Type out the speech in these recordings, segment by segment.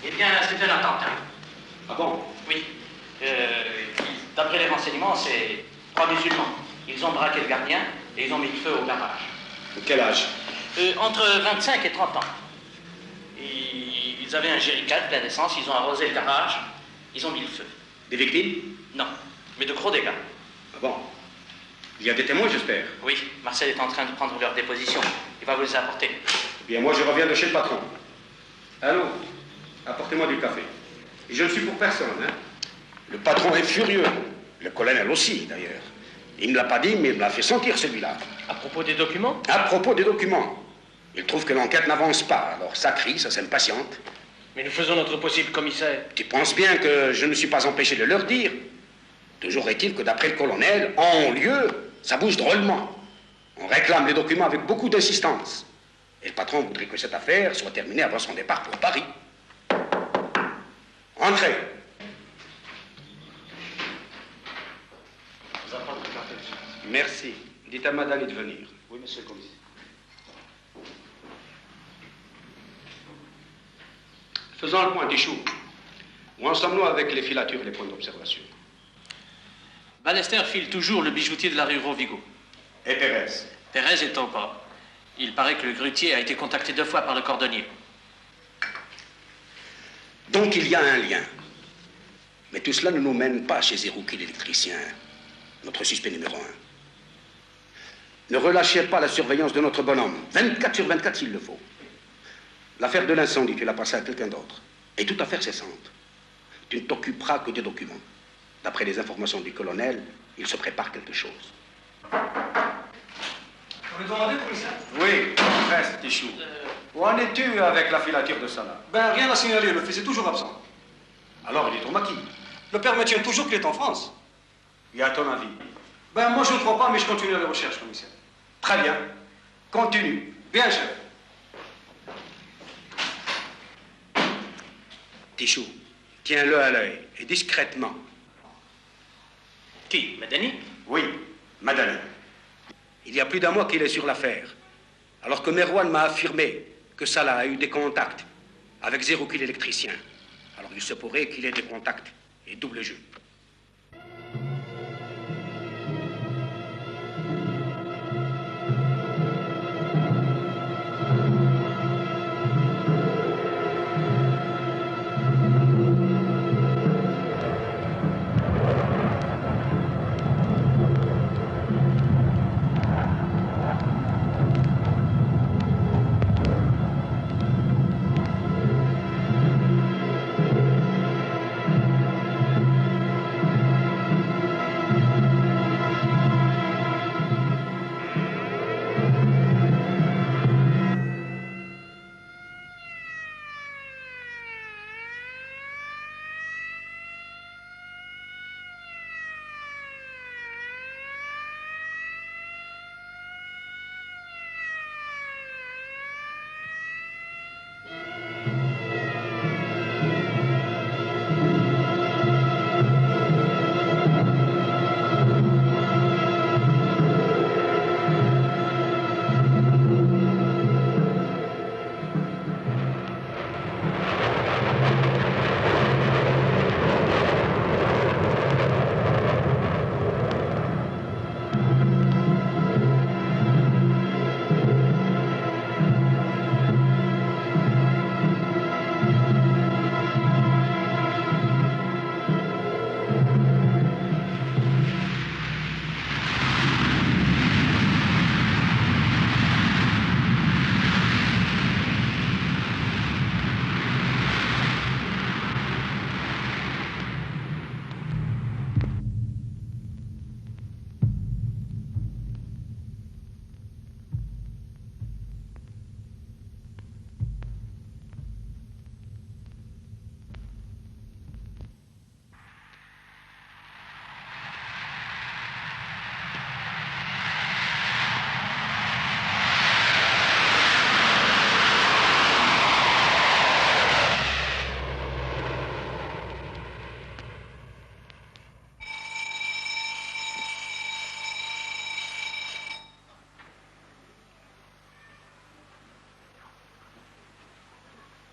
Eh bien, c'est un attentat. Ah bon? Oui. D'après les renseignements, c'est 3 musulmans. Ils ont braqué le gardien et ils ont mis le feu au garage. De quel âge? Entre 25 et 30 ans. Ils avaient un jerrycan plein d'essence, ils ont arrosé le garage, ils ont mis le feu. Des victimes? Non, mais de gros dégâts. Ah bon? Il y a des témoins, j'espère? Oui, Marcel est en train de prendre leur déposition. Il va vous les apporter. Eh bien, moi, je reviens de chez le patron. Allô? Apportez-moi du café. Et je ne suis pour personne, hein? Le patron est furieux. Le colonel aussi, d'ailleurs. Il ne me l'a pas dit, mais il me l'a fait sentir, celui-là. À propos des documents? À propos des documents. Il trouve que l'enquête n'avance pas, alors ça crie, ça s'impatiente. Mais nous faisons notre possible, commissaire. Tu penses bien que je ne suis pas empêché de leur dire. Toujours est-il que d'après le colonel, en lieu, ça bouge drôlement. On réclame les documents avec beaucoup d'insistance. Et le patron voudrait que cette affaire soit terminée avant son départ pour Paris. Entrez. Vous apporte le café. Merci. Dites à madame de venir. Oui, monsieur le commissaire. Faisons le point, Tichou. Où en sommes-nous avec les filatures et les points d'observation? Ballester file toujours le bijoutier de la rue Rovigo. Et Pérez? Pérez est au port. Il paraît que le grutier a été contacté 2 fois par le cordonnier. Donc il y a un lien. Mais tout cela ne nous mène pas chez Zerouki l'électricien, notre suspect numéro 1. Ne relâchez pas la surveillance de notre bonhomme. 24 sur 24 s'il le faut. L'affaire de l'incendie, tu l'as passée à quelqu'un d'autre. Et toute affaire cessante. Tu ne t'occuperas que des documents. D'après les informations du colonel, il se prépare quelque chose. Vous me demandez, commissaire? Oui, reste, Tichou. Où en es-tu avec la filature de Salah? Ben, rien à signaler, le fils est toujours absent. Alors, il est au maquis. Le père maintient toujours qu'il est en France. Et à ton avis? Ben, moi je ne crois pas, mais je continue les recherches, commissaire. Très bien. Continue. Bien, chef. Tichou, tiens-le à l'œil, et discrètement. Qui? Madani? Oui, madame. Il y a plus d'un mois qu'il est sur l'affaire. Alors que Merwan m'a affirmé que Salah a eu des contacts avec Zerouki l'électricien. Alors il se pourrait qu'il ait des contacts et double jeu.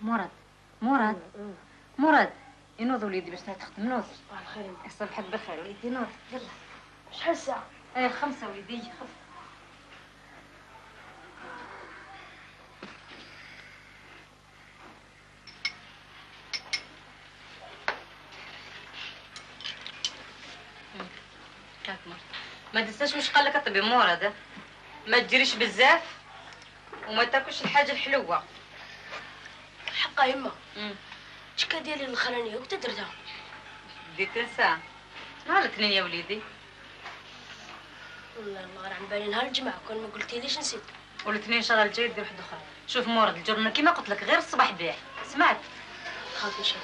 مرض مراد مراد ينوض وليدي باش تخدم نوض. صباح الخير. يصبحك بخير وليدي نوض يلا. شحال الساعة؟ ايه 5 وليدي 5. ما تنساش واش قال لك الطبيب مراد، ما تجريش بزاف وما تاكلش الحاجه الحلوه. حقا يما. شكا ديالي الاخرانيه وقت درتها؟ بديت تنسى. نهار الاثنين يا وليدي. والله غير عن بالي نهار الجمعه كون ما قلتيليش نسيت. والاثنين شغل جاي دير واحد اخرى. شوف مراد الجرنه كيما قلت لك غير الصباح بيع. سمعت؟ خاطر شي.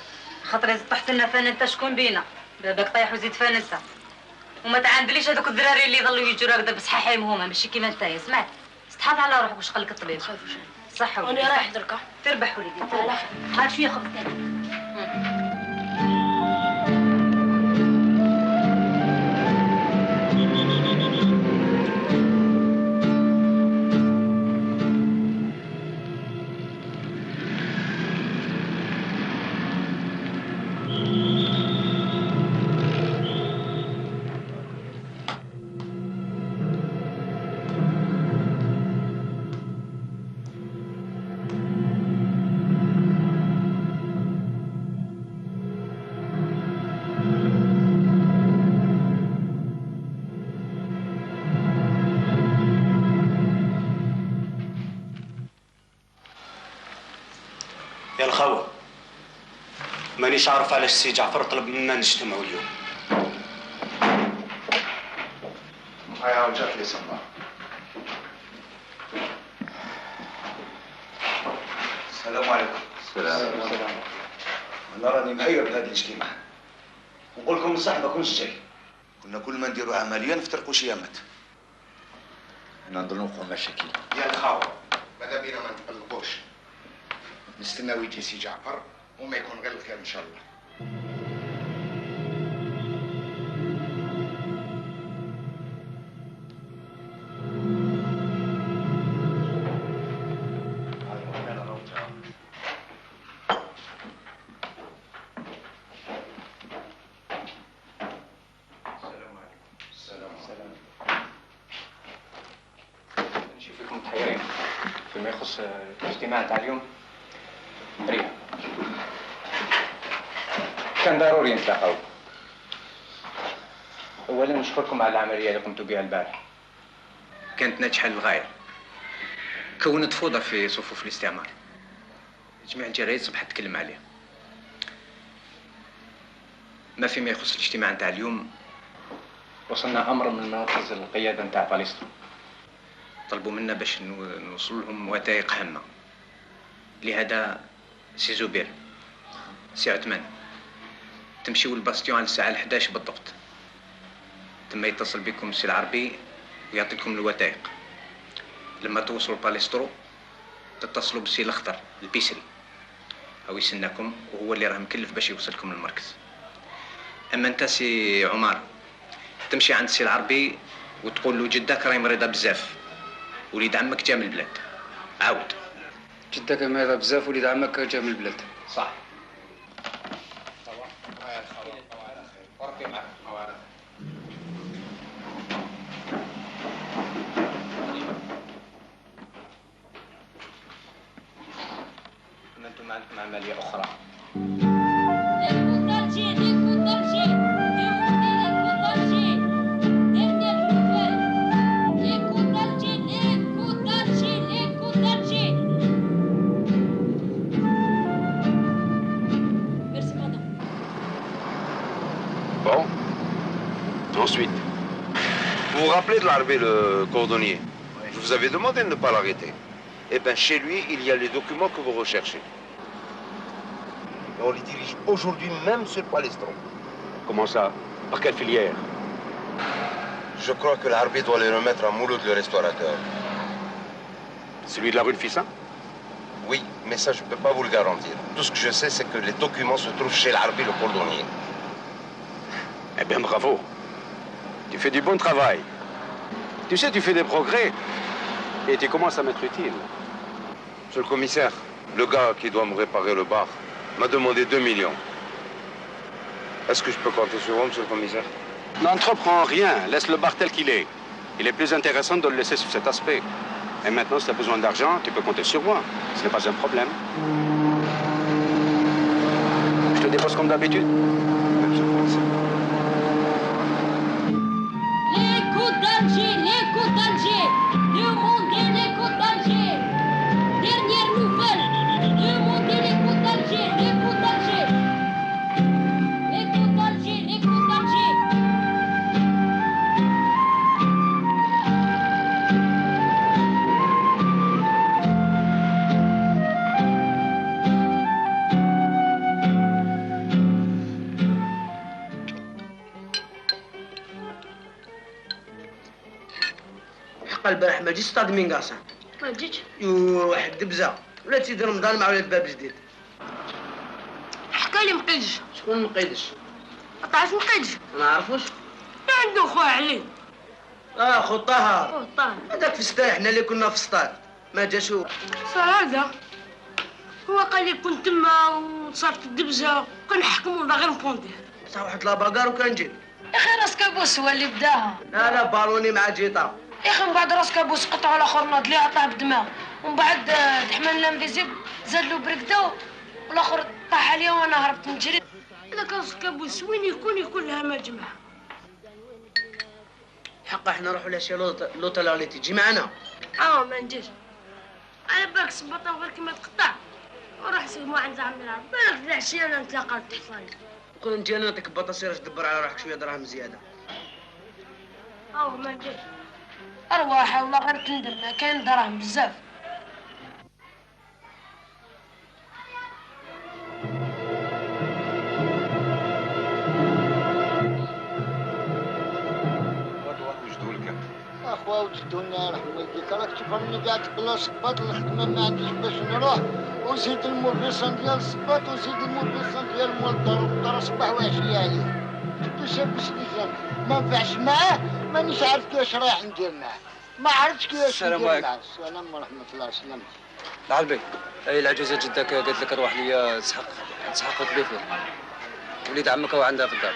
خاطر اذا طحت لنا فان انت شكون بينا؟ باباك طايح وزيد فان انت. وما تعاندليش هذوك الدراري اللي يضلوا يجوا هكذا بصحاحهم هما ماشي كيما نتايا. سمعت؟ استحاط على روحك واش قال لك الطبيب. خايف وش صح وليدي. انا رايح دركا. تربح وليدي. لا هات شويه خبز ثاني. يا الخوة مانيش عارف علاش سي جعفر طلب منا نجتمعوا اليوم. هيا جات لي صباح. السلام عليكم. السلام. انا راني مهيب بهذا الاجتماع. نقول لكم بصح ما كنتش جاي. كنا كل ما نديروا عمليه نفترقوا شيامات. نظنوا مشاكل. يا الخاوة ماذا بينا ما نتقلقوش. نستناو يجي سي جعفر وما يكون غير الخير ان شاء الله. نشوفكم متحيرين فيما يخص الاجتماع تاع اليوم. ريا كان ضروري نتلاقاو. اولا نشكركم على العمليه اللي قمتوا بها البارح، كانت ناجحه للغايه، كونت فوضى في صفوف الاستعمار. جميع الجرايد صبحت تتكلم عليه. ما فيما يخص الاجتماع نتاع اليوم، وصلنا امر من مركز القياده نتاع باليسترو، طلبوا منا باش نوصل لهم وثائق هامه. لهذا سي زبير، سي عثمان، تمشيو للباستيون على الساعه 11 بالضبط. ثم يتصل بكم سي العربي ويعطيكم الوثائق. لما توصلوا باليسترو تتصلوا بالسي الاخضر البيسري، او يسناكم وهو اللي راه مكلف باش يوصلكم للمركز. اما انت سي عمر تمشي عند سي العربي وتقول له جدك راهي مريضه بزاف، وليد عمك جا من البلاد. عاود جدك مريضه بزاف وليد عمك جا من البلاد. صح. انتم عندكم عمليه اخرى. Bon. Ensuite, Vous vous rappelez de l'Arabie, le cordonnier? Je vous avais demandé de ne pas l'arrêter. Eh bien, chez lui, il y a les documents que vous recherchez. Et on les dirige aujourd'hui même sur Palestron. comment ça? Par quelle filière? Je crois que l'Arabie doit les remettre à Mouloud, le restaurateur. Celui de la rue de Fissin? Oui, mais ça, je ne peux pas vous le garantir. Tout ce que je sais, c'est que les documents se trouvent chez l'Arabie, le cordonnier. Eh bien, bravo. Tu fais du bon travail. Tu sais, tu fais des progrès. Et tu commences à m'être utile. Monsieur le commissaire, le gars qui doit me réparer le bar, m'a demandé 2 millions. Est-ce que je peux compter sur vous, monsieur le commissaire? N'entreprends rien, laisse le bar tel qu'il est. Il est plus intéressant de le laisser sur cet aspect. Et maintenant, si tu as besoin d'argent, tu peux compter sur moi. Ce n'est pas un problème. Je te dépose comme d'habitude. Les côtes d'Alger, demandez les côtes d'Alger. Dernière nouvelle, demandez les côtes d'Alger, les côtes d'Alger. Les côtes d'Alger, les côtes d'Alger. البارح ما جيتش صطاد مينقاصة. ما جيتش؟ يو واحد دبزة ولا سيدي رمضان مع ولاد باب جديد. حكى لي مقيدش. شكون مقيدش؟ عطاش مقيدش. ما نعرفوش. عنده خويا علي. خو طاهر. طاهر. هذاك في السطاح حنا اللي كنا في السطاد. ما جاش هو. صار هذا. هو قال لي كنت تما وصارت الدبزة كنحكموا ولا غير نبونديه. صح واحد لاباكار وكنجي. يا اخي راس كابوس هو اللي بداها. لا بالوني مع جيطار. يا اخي من بعد راس كابوس قطعوا الاخر ناض ليه عطاه بالدماغ ومن بعد دحمان لانفيزيبل زاد له بركده والاخر طاح عليا وانا هربت نجري. هذاك راس كابوس وين يكون لها ما جمع. حقا حنا نروحوا لشي لوطاليتي تجي معنا. ما نجيش. على بالك سبطه غير كيما تقطع وروح سوي عند عمي العرب بالك العشيه انا نتلاقى تحصل. كون نجي انا نعطيك البطه سير دبر على روحك شويه دراهم زياده. ما نجيش. أرواح والله غير تندم كاين دراهم بزاف. اخوا وجدونا رحم والديك راك تشوف راني قاعد بلا صباط الخدمه ما عنديش باش نروح وزيد الموربيسون ديال الصباط وزيد الموربيسون ديال مول الدار صباح وعشيه عليه. جبتو شاب سليفان ما نفعش معاه مانيش عارف كيفاش رايح ندير معاه. ما عرفتش كيفاش ندير معاه. السلام ورحمه الله. سلام. العلبي هاي العجوزه جدك قالت لك روح ليا تسحق تليفون. وليد عمك هو عندها في الدار.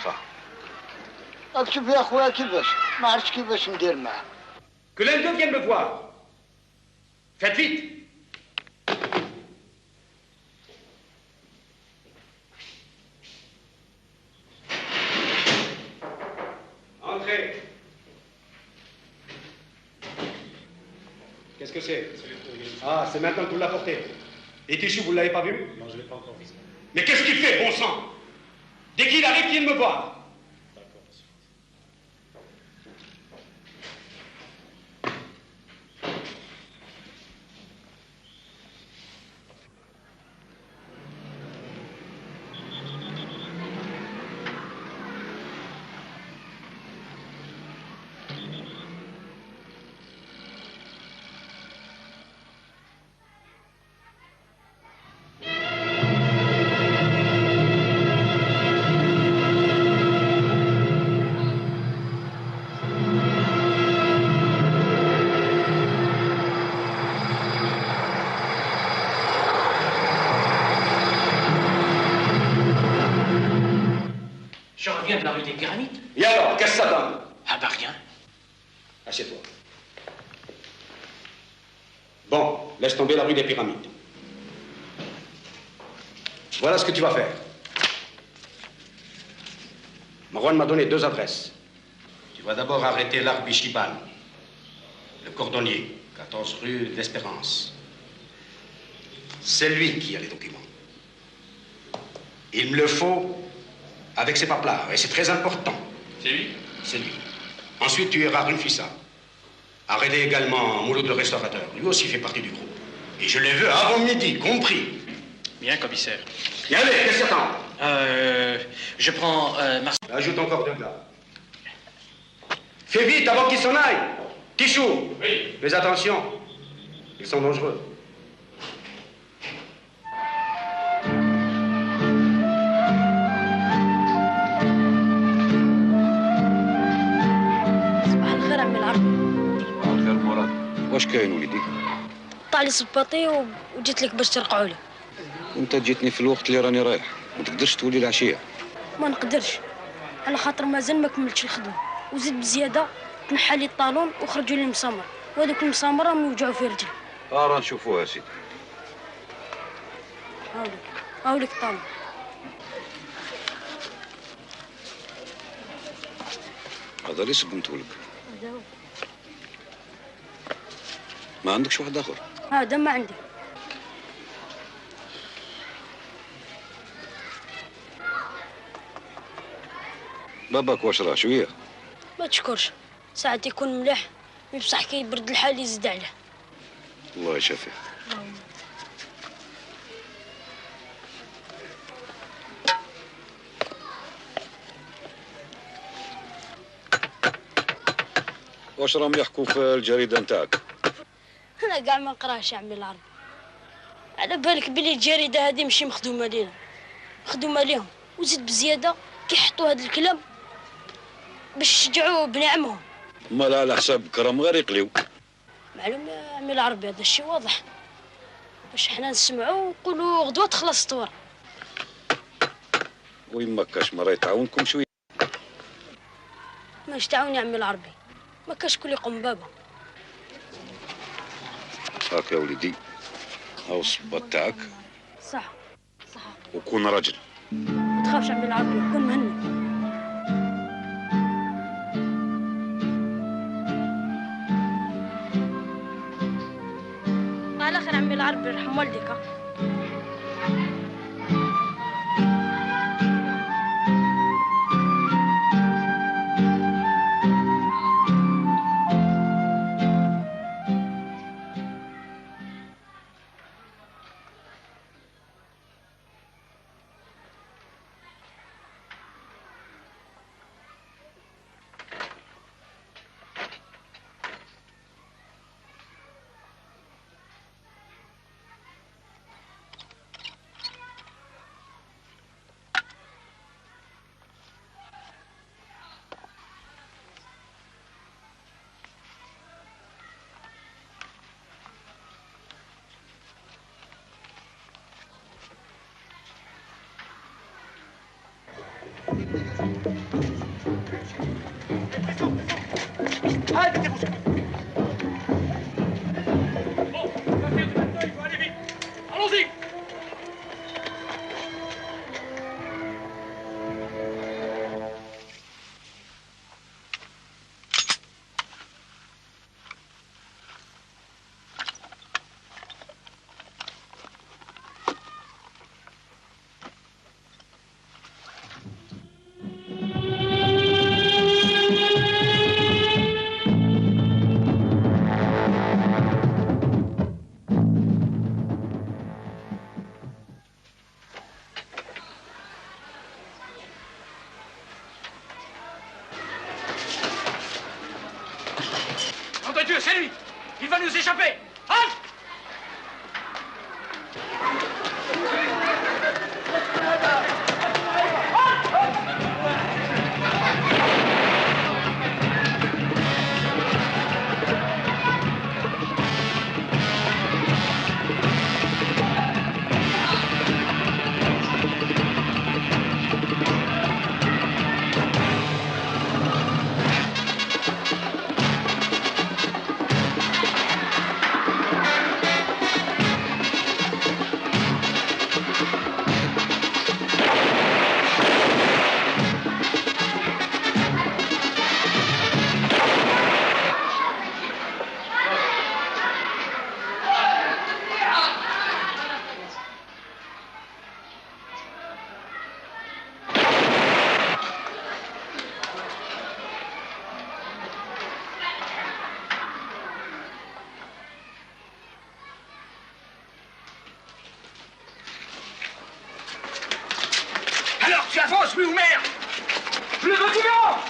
صح. راك شوف يا خويا كيفاش ما عرفتش كيفاش ندير معاه. Que l'un d'eux vienne me voir. Faites vite. Entrez. Qu'est-ce que c'est? C'est maintenant que vous l'apportez. Et Tichou, vous ne l'avez pas vu? Non, je ne l'ai pas encore vu. Mais qu'est-ce qu'il fait, bon sang? Dès qu'il arrive, qu'il vienne me voir. Je reviens de la rue des Pyramides. Et alors, qu'est-ce que ça donne? Ah bah rien. Assieds-toi. Bon, laisse tomber la rue des Pyramides. Voilà ce que tu vas faire. Marwan m'a donné 2 adresses. Tu vas d'abord arrêter l'Arbi Chiban, le cordonnier, 14 rue d'Espérance. C'est lui qui a les documents. Il me le faut avec ses paplards, et c'est très important. C'est lui? C'est lui. Ensuite, tu iras rue Fissa. Arrêtez également Mouloud le restaurateur. Lui aussi fait partie du groupe. Et je les veux avant midi, compris. Bien, commissaire. Et allez, qu'est-ce que t'attends? Je prends Ajoute encore 2 gars. Fais vite avant qu'ils s'en aillent. Tichou. Oui. Fais attention. Ils sont dangereux. صباح الخير عمي العربي. صباح الخير مراد. واش كاين وليدي؟ قطع لي صباطي وجيت لك باش ترقعوا لي. وانت جيتني في الوقت اللي راني رايح، ما تقدرش تولي العشيه. ما نقدرش على خاطر مازال ما كملتش الخدمه، وزيد بزياده تنحى لي الطالون وخرجوا لي المسامر، وهذوك المسامر راهم يوجعوا في رجلي. راه نشوفوها سيدي. هاوليك الطالون. هذا اللي سقمته لك. هذا هو. ما عندكش واحد اخر؟ هذا ما عندي. باباك واش راه شويه؟ ما تشكرش، ساعات يكون مليح بصح كي يبرد الحال يزيد عليه. الله يشافيه. واش راهم يحكوا في الجريده نتاعك؟ انا كاع ما نقراش يا عمي العربي. على بالك بلي الجريده هذه ماشي مخدومه لينا، مخدومه ليهم، وزيد بزياده كيحطوا هذا الكلام باش يشجعوا بني عمهم. مال على حساب كرم غير يقليو. معلوم يا عمي العربي، هذا الشيء واضح باش حنا نسمعوا ونقولوا غدوه تخلص الطور. وين ما كاش مرة يتعاونكم شويه. ماش تعاون يا عمي العربي، ما كاش كل يقوم بابا. هاك يا وليدي، هاو الصباط تاعك. صح. وكون راجل. ما تخافش عمي العربي، كون مهني. على خير عمي العربي، يرحم والديك. Dieu, c'est lui! Il va nous échapper! Halte! Alors, tu avances, oui ou merde? Le document!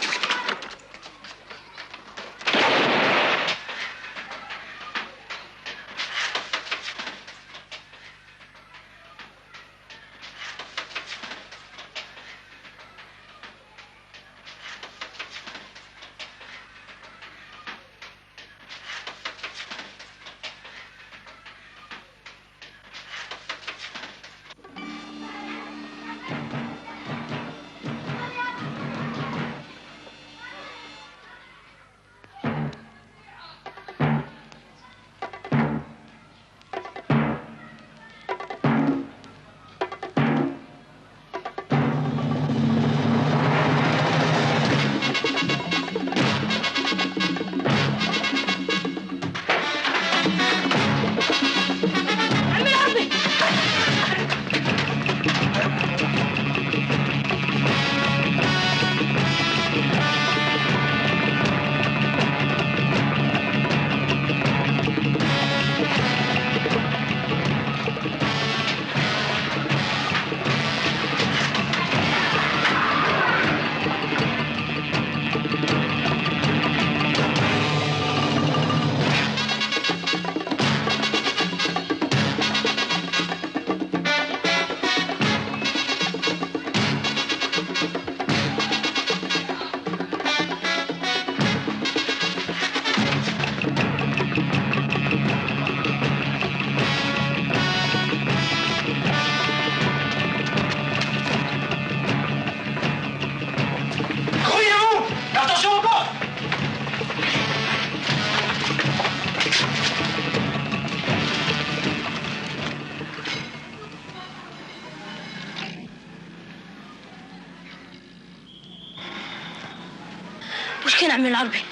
نعمل العربي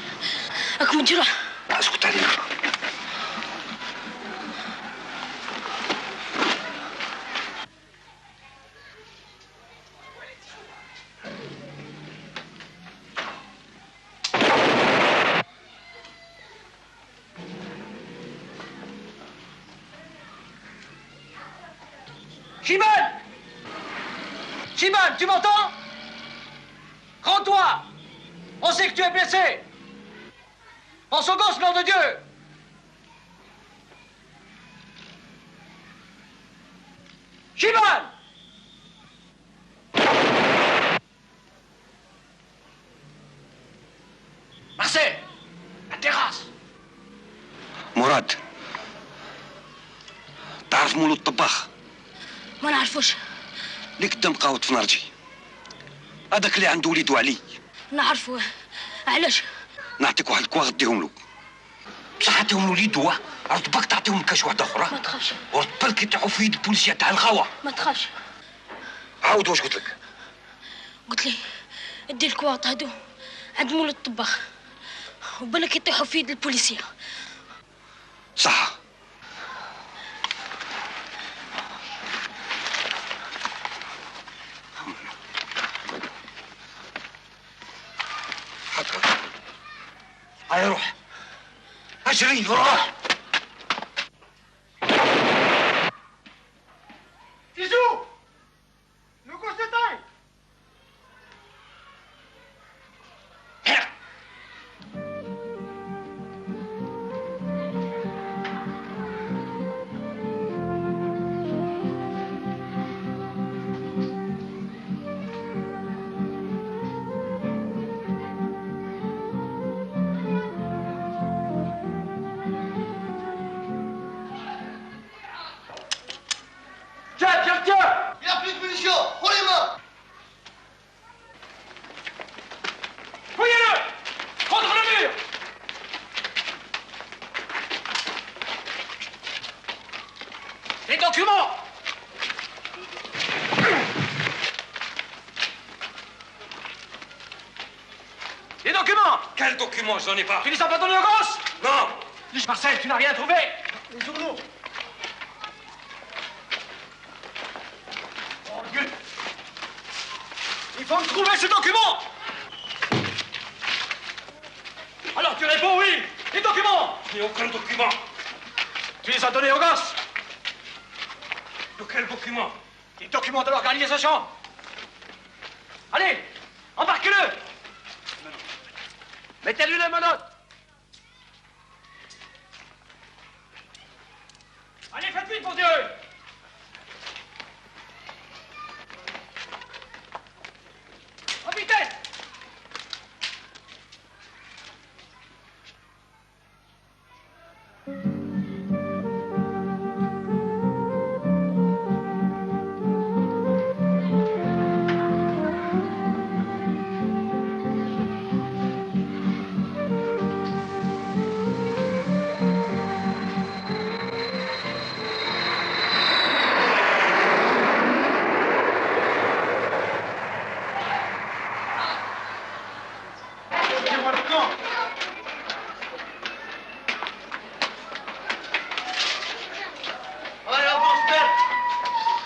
راك مجروح. اسكت عليك. Chimène! Chimène, tu m'entends? Rends-toi! On sait que tu es blessé! Pense au gosse, nom de Dieu! Chimène! Marcel! La terrasse! مراد تعرف مولو الطباخ؟ ما نعرفوش. ليك الدم قاوط في نرجي. هذاك اللي عنده وليدو علي. نعرفوه. علاش؟ نعطيك واحد الكوا غديهم له. بصح عطيهم له ليدو عرفت باك تعطيهم كاش واحده اخرى. ما تخافش. ورد بالك يطيحوا في يد البوليسيه تاع الغاوه. ما تخافش. عاود واش قلت لك؟ قلت لي ادي الكواط هادو عند مول الطباخ وبالك يطيحوا في يد البوليسيه. صح. هيا روح اجري روح. Tisou! Le gosse de taille! Tiens! Il n'y a plus de munitions. Pour les mains. Fouillez-le! Contre le mur! Les documents! Les documents! Quel document? J'en ai pas. Tu les as pas donnés aux gosses? Non. Marcel, tu n'as rien trouvé? Les journaux! Il faut me trouver ce document! Alors tu réponds oui! Les documents! Je n'ai aucun document. Tu les as donnés aux gosses? De quel document? Les documents de l'organisation! Allez! Embarquez-le! Mettez-lui les menottes! Allez, faites vite, mon Dieu! En vitesse!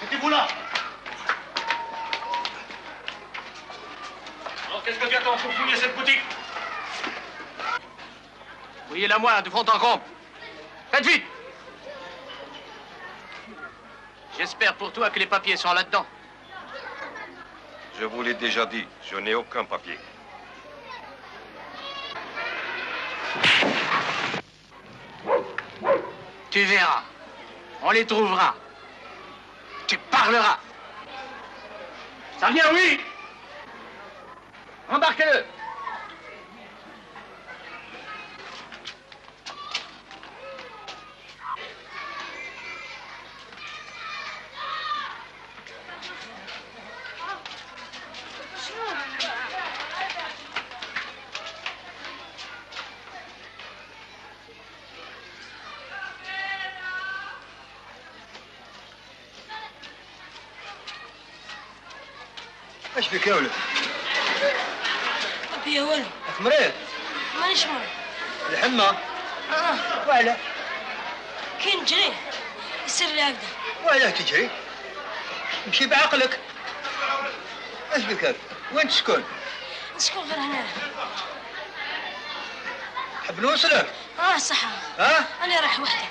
Mettez-vous là. Alors qu'est-ce que tu attends pour fouiller cette boutique? Fouillez-la moi, de fond en comble. Faites vite! J'espère pour toi que les papiers sont là-dedans. Je vous l'ai déjà dit, je n'ai aucun papier. Tu verras. On les trouvera. Tu parleras. Ça vient, oui? Embarquez-le. اش بك يا ولد؟ يا ولد مريض مانيش مهم. الحمى وعلى كي نجري يصير لي هكذا. وعلاه تجري؟ مشي بعقلك. اش بك هاك؟ وين تسكن؟ نسكن غير هنا. حب نوصلك؟ صح. أنا رايح وحدي.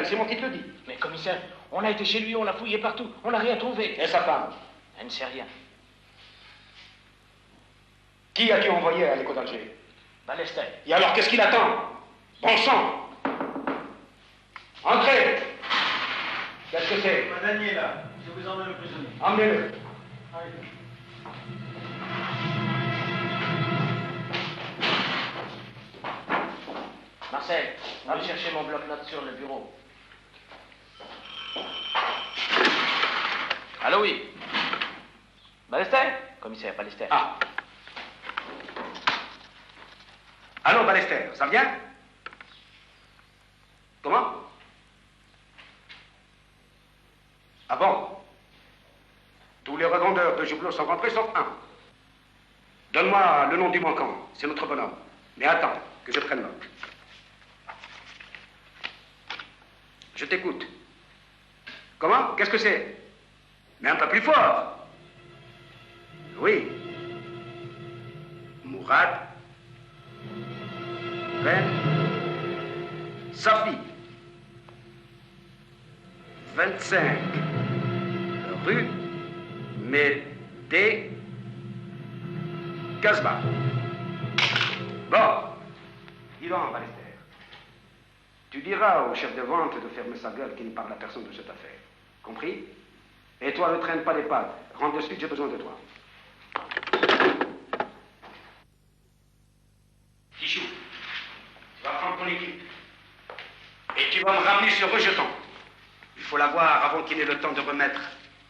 C'est moi qui te le dis. Mais commissaire, on a été chez lui, on a fouillé partout, on n'a rien trouvé. Et sa femme? Elle ne sait rien. Qui as-tu envoyé à l'école d'Alger? Ballester. Et alors, qu'est-ce qu'il attend? Bon sang! Entrez! Qu'est-ce que c'est? Madame est là. Je vous emmène le prisonnier. Emmenez-le. Marcel, va me chercher mon bloc-notes sur le bureau. Allô, oui. Ballester? Commissaire Ballester. Ah. Allô, Ballester, ça vient? Comment? Ah bon? Tous les revendeurs de Joublo sont rentrés sauf un. Donne-moi le nom du manquant, c'est notre bonhomme. Mais attends, que je prenne note. Je t'écoute. Comment? Qu'est-ce que c'est? Mais un peu plus fort. Oui. Mourad. Ben. Safi. 25. Rue Médé. Casbah. Bon. Dis donc, Ballester. Tu diras au chef de vente de fermer sa gueule qu'il ne parle à personne de cette affaire. Compris? Et toi, ne traîne pas les pattes. Rentre de suite, j'ai besoin de toi. Fichou, monsieur, rejetons. Il faut l'avoir avant qu'il ait le temps de remettre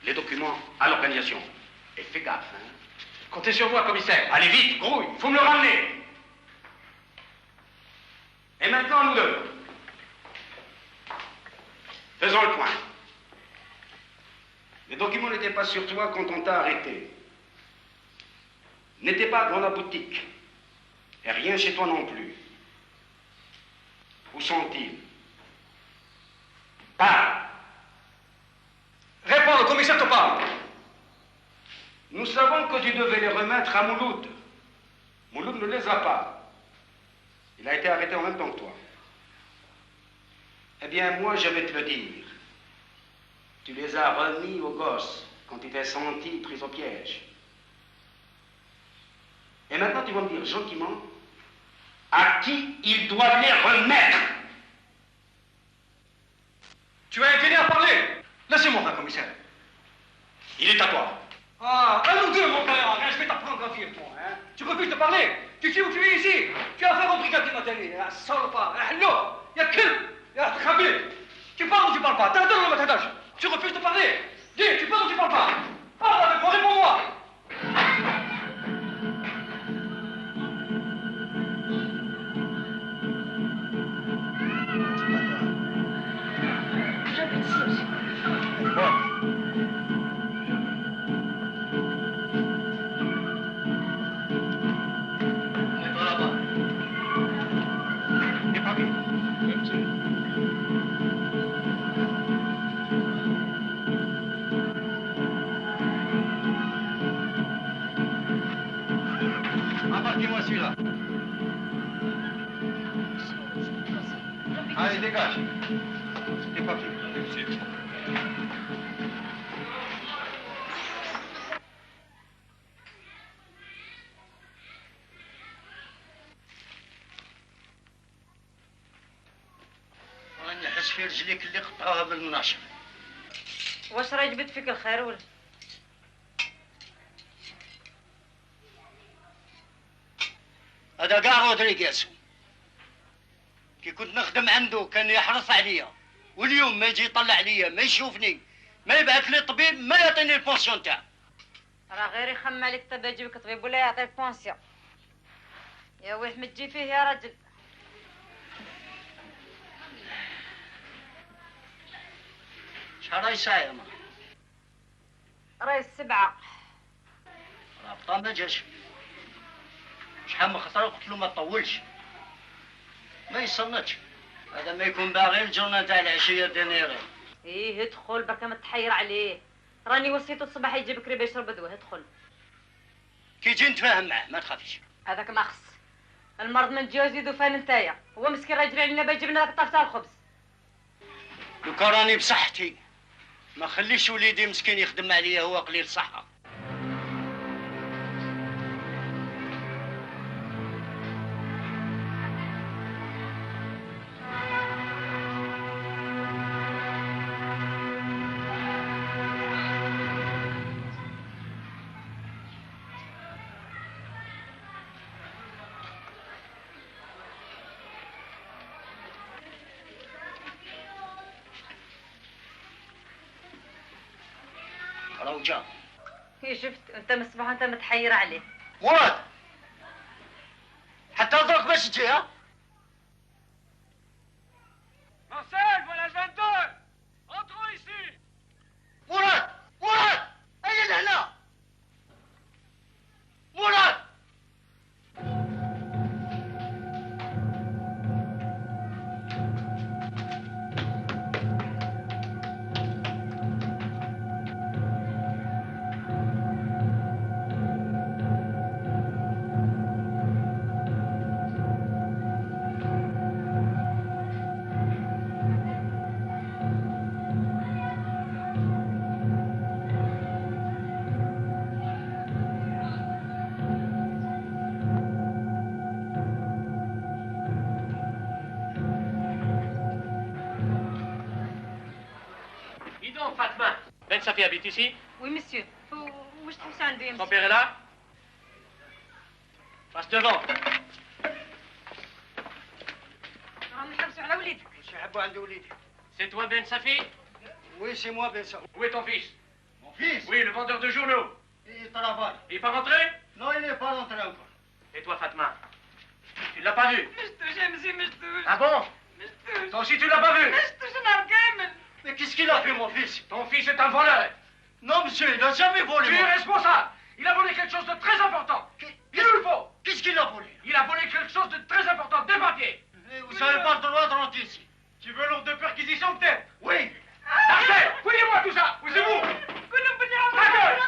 les documents à l'organisation. Et fais gaffe, hein. Comptez sur moi, commissaire. Allez vite, grouille, il faut me le ramener. Et maintenant, nous deux. Faisons le point. Les documents n'étaient pas sur toi quand on t'a arrêté. N'étaient pas dans la boutique. Et rien chez toi non plus. Où sont-ils? Parle. Réponds, le commissaire te parle. Nous savons que tu devais les remettre à Mouloud. Mouloud ne les a pas. Il a été arrêté en même temps que toi. Eh bien, moi, je vais te le dire. Tu les as remis au gosse quand tu t'es senti pris au piège. Et maintenant, tu vas me dire gentiment à qui il doit les remettre. Tu as intérêt à parler. Laissez-moi, frère commissaire. Il est à toi. Ah, à nous deux, mon père. Je vais t'apprendre à vivre, toi. Hein? Tu refuses de parler. Tu sais où tu es ici. Tu as affaire au brigadier Matani. Salopard. Hello. Ya Kil. Ya Khabib. Tu parles ou tu parles pas? T'as le matadage. Tu refuses de parler. Dis, tu parles ou tu parles pas? Parle avec moi, réponds-moi. Embarquez-moi celui-là. Allez, dégage. Les papiers. راني نحس في رجليك اللي قطعوها بالمناشر. واش راه جبت فيك الخير ولا؟ هذا كاع رودريغيز. كي كنت نخدم عنده كان يحرص عليا، واليوم ما يجي يطلع عليا، ما يشوفني، ما يبعث لي طبيب، ما يعطيني البونسيون تاعو. راه غير يخمم عليك طبيب يجيبك طبيب ولا يعطيك بونسيون. يا ويح ما تجي فيه يا رجل. شحال راهي الساعة يا ما؟ راهي السبعة. راه ما جاش. شحال من خطرة قلت له ما تطولش. ما يصنتش. هذا ما يكون باغي الجورنال تاع العشية دينيري. ايه ادخل بركة ما تحير عليه. راني وصيته الصباح يجي بكري باش يشرب دواء. ادخل. كي يجي نتفاهم معاه ما تخافيش. هذاك ما خص. المرض من جوز يدو فان نتايا. هو مسكين راه يجري علينا باش يجيب لنا طاف تاع الخبز. لو كان راني بصحتي ما خليش وليدي مسكين يخدم عليا هو قليل صحة. راهو جا. هي شفت انت من الصباح وانت متحير عليه. مراد حتى درك باش تجي ها؟ Marcel, voilà le 22. Entrons ici. مراد مراد اين لهنا؟ مراد Dis donc, Fatma. Ben Safi habite ici. Oui monsieur. واش تحوسوا عنده يا Son مسيو؟ père est là. Passe devant. راهم نحوسوا على وليدك. واش يحبوا عند وليدي؟ C'est toi Ben Safi? Oui, c'est moi, Ben Safi. Où est ton fils? Mon fils? Oui, le vendeur de journaux. Il travaille. Il est pas rentré? Non, il n'est pas rentré encore. Et toi, Fatma? Tu ne l'as pas vu? Ah bon? Toi aussi, tu ne l'as pas vu? Mais qu'est-ce qu'il a fait, mon fils? Ton fils est un voleur. Non, monsieur, il n'a jamais volé. Tu es responsable. Il a volé quelque chose de très important. Il nous le faut. Qu'est-ce qu'il a volé? Il a volé quelque chose de très important, des papiers. Vous n'avez pas le droit de rentrer ici. Tu veux l'ordre de perquisition, peut-être? Oui. Marcel, fouillez-moi tout ça. Où c'est vous? Ta gueule.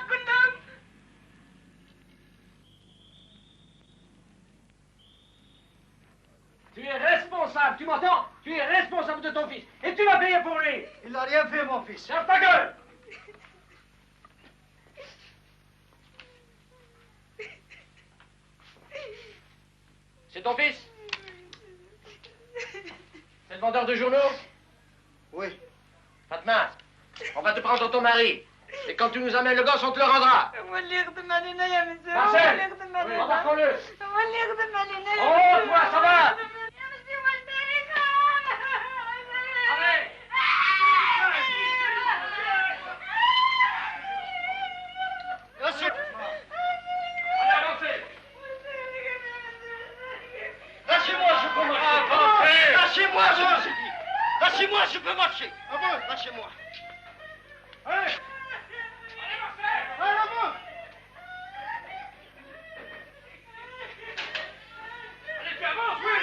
Tu es responsable, tu m'entends? Tu es responsable de ton fils. Et tu vas payer pour lui. Il n'a rien fait, mon fils. Ferme ta gueule. C'est ton fils? C'est le vendeur de journaux? Oui. Fatma, on va te prendre ton mari. Et quand tu nous amènes le gosse, on te le rendra. Marcel, embarquons-le. Oh, toi, ça va? Allez. Allez, avancez. Lâchez-moi, je peux marcher. Lâchez-moi, je vous ai dit. Lâchez-moi, je peux marcher. Ah bon? Lâchez-moi. Allez. Allez, avant. Allez, tu avances, oui.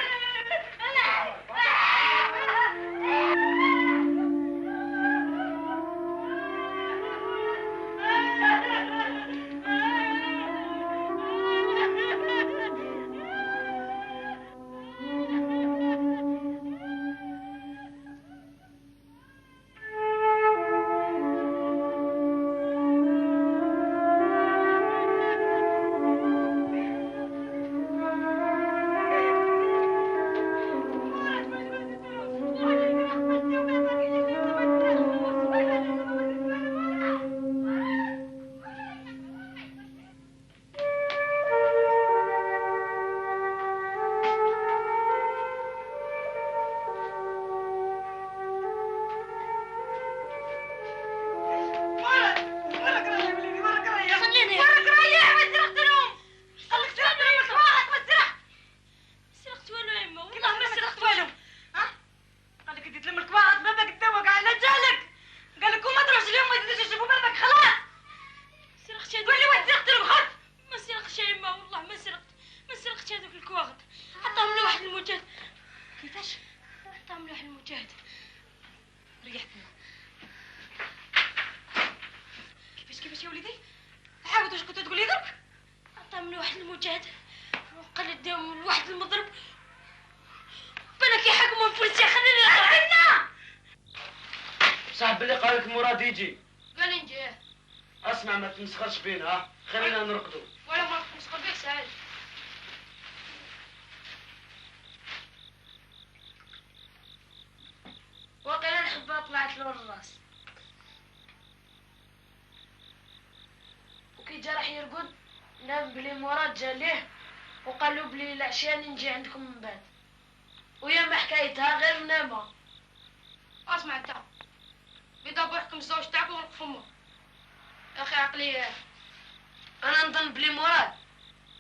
كيفاش يا وليدي؟ عاود واش كنت تقول لي درك؟ عطاهم لواحد المجاهد وقال اداهم لواحد المضرب بالك يحكموا البوليسيه. خليني نعرف. صاحب اللي قال لك مراد يجي. قال لي نجي. اسمع ما تمسخرش بينا ها، خلينا نرقدوا. ولا ما تمسخر بيك سعيد. واقيلا الحبه طلعت له الراس وكي جا راح يرقد نام بلي مراد جا ليه وقال له بلي العشيه نجي عندكم من بعد ويا ما حكايتها غير منامه. اسمع انت بدا بوحكم الزوج تاعك وغلق فمه يا اخي عقلي. انا نظن بلي مراد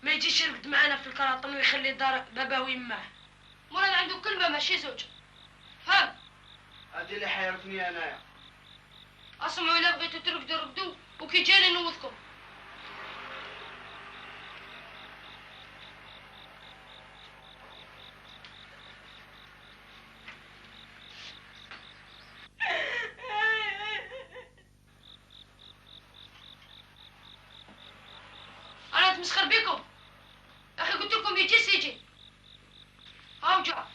ما يجيش يرقد معنا في الكراطن ويخلي دار باباه ويماه. مراد عنده كلمه ماشي زوج فهم. هادي اللي حيرتني انايا. اسمعوا الا بغيتو ترقدوا رقدوا وكي جاني نوضكم. انا نتمسخر بيكم يا اخي. قلت لكم يجي سيجي. هاو جا.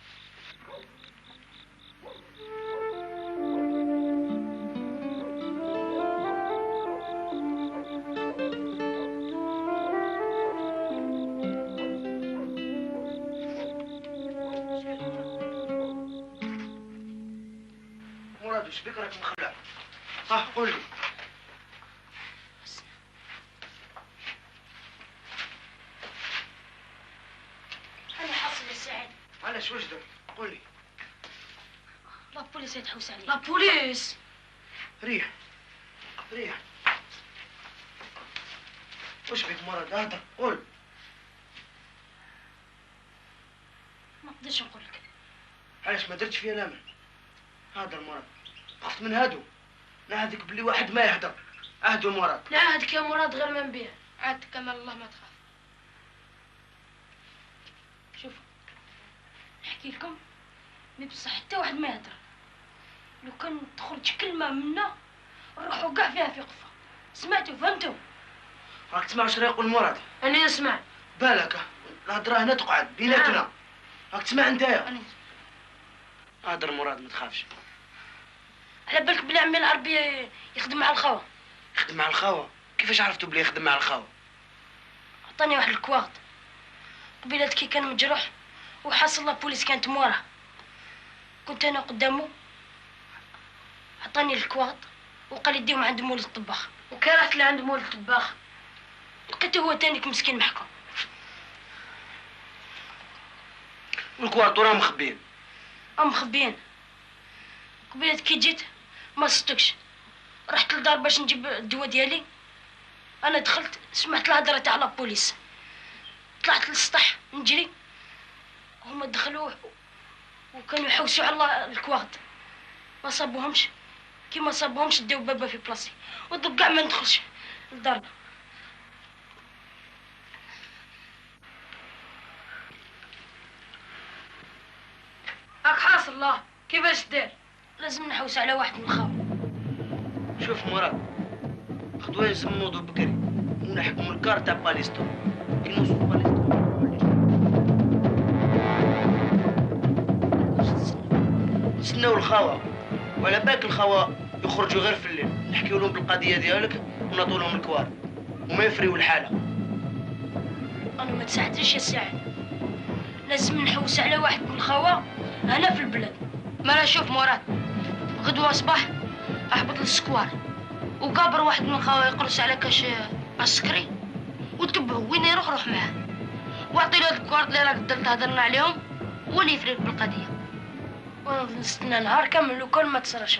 مراد وش بك راك مخلع؟ ها قول لي. انا حاصل يا سعيد. علاش واش درت؟ قول لي. لا بوليس البوليس يتحوس عليه. لا بوليس. ريح ريح. وش بك مرض؟ اهدر قول. ما نقدرش نقول لك. علاش ما درتش فيها الامل؟ هذا المرض خفت من هادو. نعهدك بلي واحد ما يهدر. عهدوا المرض. نعهدك يا مراد غير ما نبيع. عهدك كمال الله ما تخاف. شوفوا نحكي لكم مي بصح حتى واحد ما يهدر. لو كان تخرج كلمة منا نروحوا كاع فيها في قفة. سمعتوا فهمتوا؟ راك تسمع واش يقول مراد؟ أنا نسمع. بالك الهضره هنا تقعد بيناتنا. راك تسمع نتايا؟ أنا هدر مراد ما تخافش. على بالك بلي عمي العربي يخدم مع الخاوة. يخدم مع الخاوة؟ كيفاش عرفتوا بلي يخدم مع الخاوة؟ عطاني واحد الكواغط قبيلات كي كان مجروح وحاصل لابوليس كانت موراه. كنت انا قدامه عطاني الكواغط وقال لي ديهم عند مول الطباخ. وكي رحت لعند مول الطباخ لقيته هو تانيك مسكين محكوم. والكواغط راهم مخبيين. مخبيين. قبيلات كي جيت ما صدقش. رحت للدار باش نجيب الدواء ديالي. انا دخلت سمعت الهضره تاع لابوليس. طلعت للسطح نجري. هما دخلوا وكانوا يحوسوا على الكواغط. ما صابوهمش. كي ما صابوهمش داو بابا في بلاصتي ودوك كاع ما ندخلش لدارنا. هاك حاصل الله كيفاش دير؟ لازم نحوس على واحد من الخاوة. شوف مراد خدوه يسمو ضو بكري ونحكموا الكار تاع باليستو. كي نوصلوا باليستو نستناو الخاوة. وعلى بالك الخاوة يخرجوا غير في الليل. نحكيو لهم بالقضية ديالك ونعطوا لهم الكوار وما يفريو الحالة. انا ما تساعدنيش يا سعد. لازم نحوس على واحد من الخاوة هنا في البلاد. ما شوف مراد غدوة صباح احبط للسكوار وقابر واحد من الخاوة يقرص على كاش عسكري وتبعه وين يروح روح معاه واعطي له الكوارت اللي راك درت هضرنا عليهم واللي يفرق بالقضية. ونستنى نهار كامل وكل ما تصرش.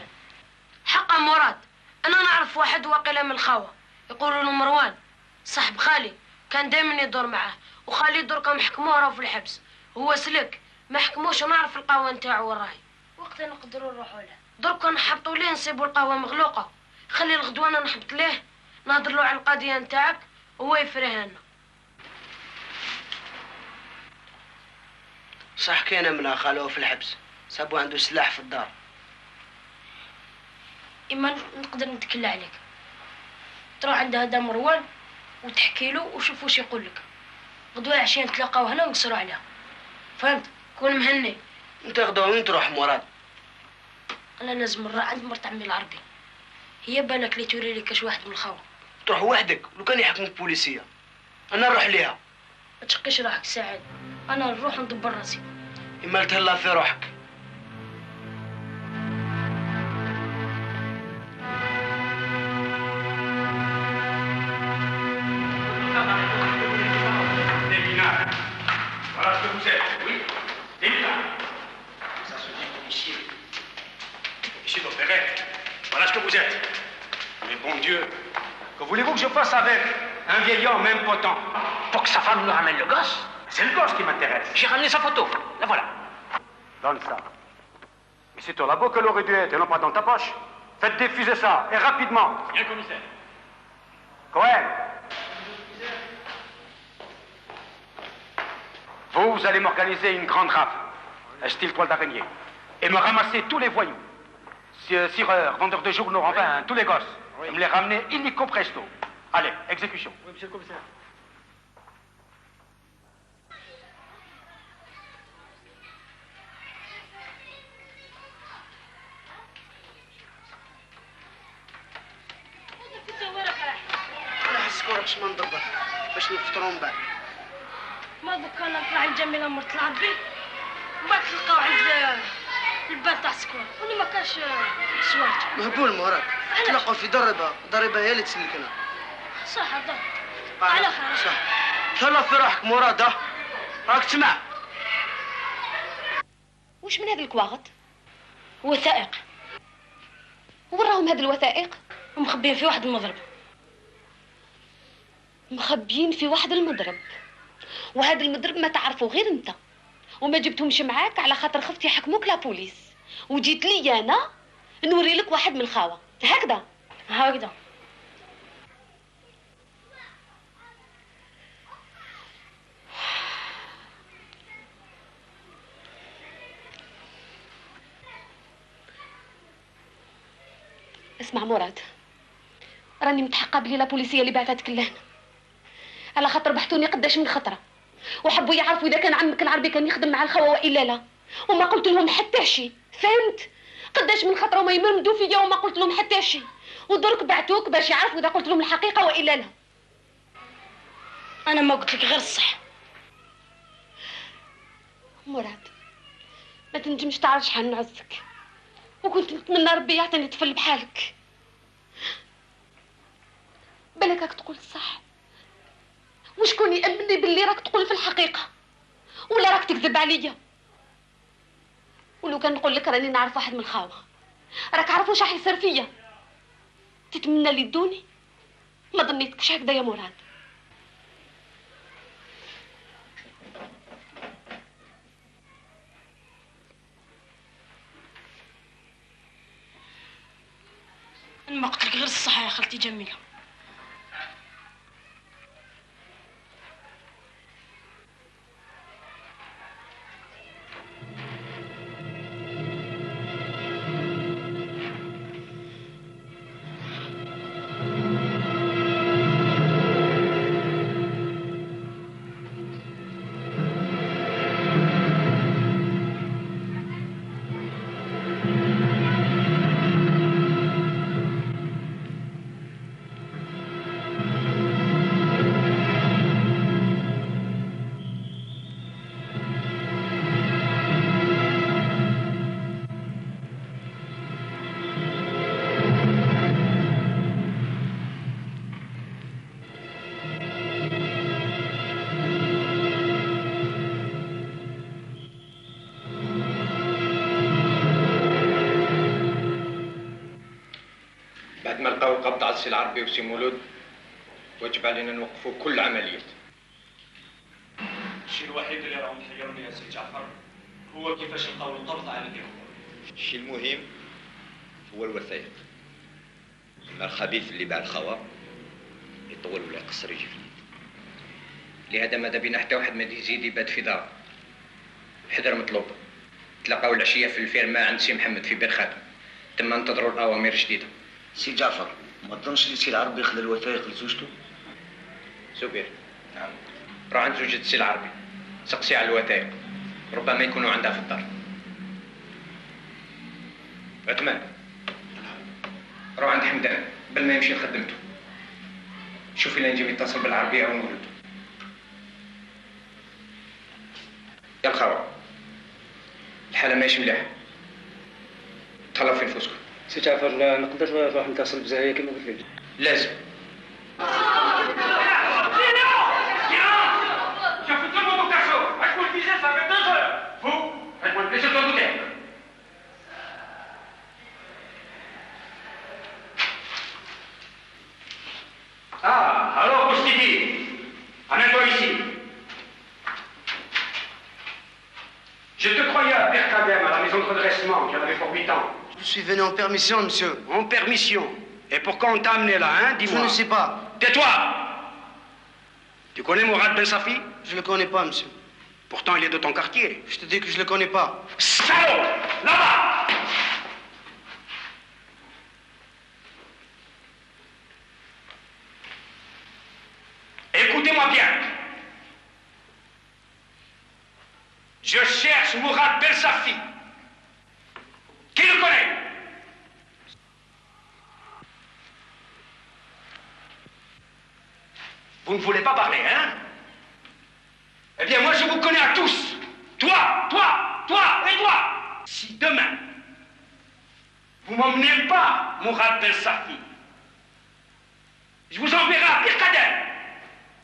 حقا مراد انا نعرف واحد واقيلا من الخاوة يقولوا له مروان صاحب خالي كان دائما يدور معاه وخالي دركا محكموه راه في الحبس. هو سلك ما حكموش ونعرف القهوة نتاعو وين راهي. وقتها نقدروا نروحوا له. دركا نحبطوا ليه نصيبوا القهوة مغلوقة. خلي الغدوانة نحبط ليه نهضر له على القضية نتاعك وهو يفريها لنا. صح كاينه منها خالوه في الحبس. صابوا عنده سلاح في الدار. إما نقدر نتكلى عليك. تروح عند هذا مروان وتحكي له وشوف واش يقول لك. غدوة عشية نتلاقاو هنا ونقصروا عليها. فهمت؟ كون مهني. انت غدوة وين تروح مراد؟ انا لازم نروح عند مرت عمي العربي. هي بالك لي توري لي كاش واحد من الخاوة. تروح وحدك لو كان يحكمك بوليسية. انا نروح ليها. ما تشقيش روحك سعيد. انا نروح ندبر راسي. إما تهلا في روحك. Voilà ce que vous êtes, oui. Des minards. Ça se dit policier. Policier d'opérette. Voilà ce que vous êtes. Mais bon Dieu, que voulez-vous que je fasse avec un vieil homme impotent? Pour que sa femme nous ramène le gosse. C'est le gosse qui m'intéresse. J'ai ramené sa photo. La voilà. Donne ça. Mais c'est au labo qu'elle aurait dû être et non pas dans ta poche. Faites diffuser ça, et rapidement. Bien, commissaire. Cohen. Vous allez m'organiser une grande rafle, style toile d'araignée, et me ramasser tous les voyous, cireurs, vendeurs de journaux, enfin, tous les gosses, et me les ramener illico presto. Allez, exécution. Oui, monsieur le commissaire. انا حسك وراكش ما ندبر باش نفطروا من بعد. ما دوك انا نطلع عند جميلة مرت العربي ومن بعد تلقاو عند البال تاع السكوار واللي ما كاش سوارت. مهبول مراد تلقاو في ضريبه هي اللي تسلكنا. صح هذا على خير. صح تهلا في روحك مراد. راك تسمع. وش من هذا الكواغط؟ وثائق. وراهم هاد الوثائق؟ مخبيين في واحد المضرب. مخبيين في واحد المضرب، وهذا المضرب ما تعرفه غير انت، وما جبتهمش معاك على خاطر خفت يحكموك لا بوليس، وجيت لي انا نوري لك واحد من الخاوه هكذا. هكذا. اسمع مراد، راني متحقه بلي لا بوليسيه اللي بعثتك لهنا على خاطر بحثوني قداش من خطره، وحبوا يعرفوا اذا كان عمك العربي كان يخدم مع الخوه والا لا، وما قلت لهم حتى شيء، فهمت؟ قداش من خطره وما يمرمدوا فيا وما قلت لهم حتى شيء، ودرك بعتوك باش يعرفوا اذا قلت لهم الحقيقه والا لا. انا ما قلت لك غير الصح. مراد، ما تنجمش تعرف شحال نعزك، وكنت نتمنى ربي يعطيني طفل بحالك. بالك راك تقول الصح، وشكون يأمني باللي راك تقول في الحقيقة ولا راك تكذب عليا؟ ولو كان نقول لك راني نعرف واحد من الخاوة، راك عارف واش راح يصير فيا؟ تتمنى لي تدوني؟ ما ظنيتكش هكذا يا مراد. انا ما قلت لك غير الصح يا خالتي جميله. بعد ما لقاو القبض على السي العربي وسي مولود، واجب علينا نوقفوا كل عمليات. الشيء الوحيد اللي راهم محيرني يا سي جعفر هو كيفاش لقاو القبض على اليهود. الشيء المهم هو الوثائق. اما الخبيث اللي باع الخوا يطول ولا يقصر يجي في اليد. لهذا ماذا بينا حتى واحد ما يزيد يبات في دار. الحذر مطلوب. تلقاو العشيه في الفيرما عند سي محمد في بير خاتم، تم انتظروا الاوامر الجديده. سي جعفر، ما تظنش لي سي العربي ياخذ الوثائق لزوجته؟ زبير، نعم. روح عند زوجة السي العربي، سقسي على الوثائق، ربما يكونوا عندها في الدار. عثمان، روح عند حمدان قبل ما يمشي لخدمته. شوفي لين يجي يتصل بالعربية أو مولود. يا الخاوة، الحالة ماشي مليحة. تهلاو في نفوسكم. سي جعفر، لا نقدر نروح نتصل بزاهية كما قلت لك. لازم. Ah, alors, Boustidi, amène-toi ici. Je te croyais à Berkadem, à la maison de redressement, qui en avait pour 8 ans. Je suis venu en permission, monsieur. En permission? Et pourquoi on t'a amené là, hein? Dis-moi. Je ne sais pas. Tais-toi! Tu connais Mourad Ben Safi? Je ne le connais pas, monsieur. Pourtant, il est de ton quartier. Je te dis que je ne le connais pas. Salaud! Là-bas! Écoutez-moi bien. Je cherche Mourad Ben Safi. Qui le connaît? Vous ne voulez pas parler, hein? Eh bien, moi, je vous connais à tous. Toi, toi, toi et toi. Si demain, vous m'emmenez pas, Mourad Ben Safi, je vous enverrai à Pirkader,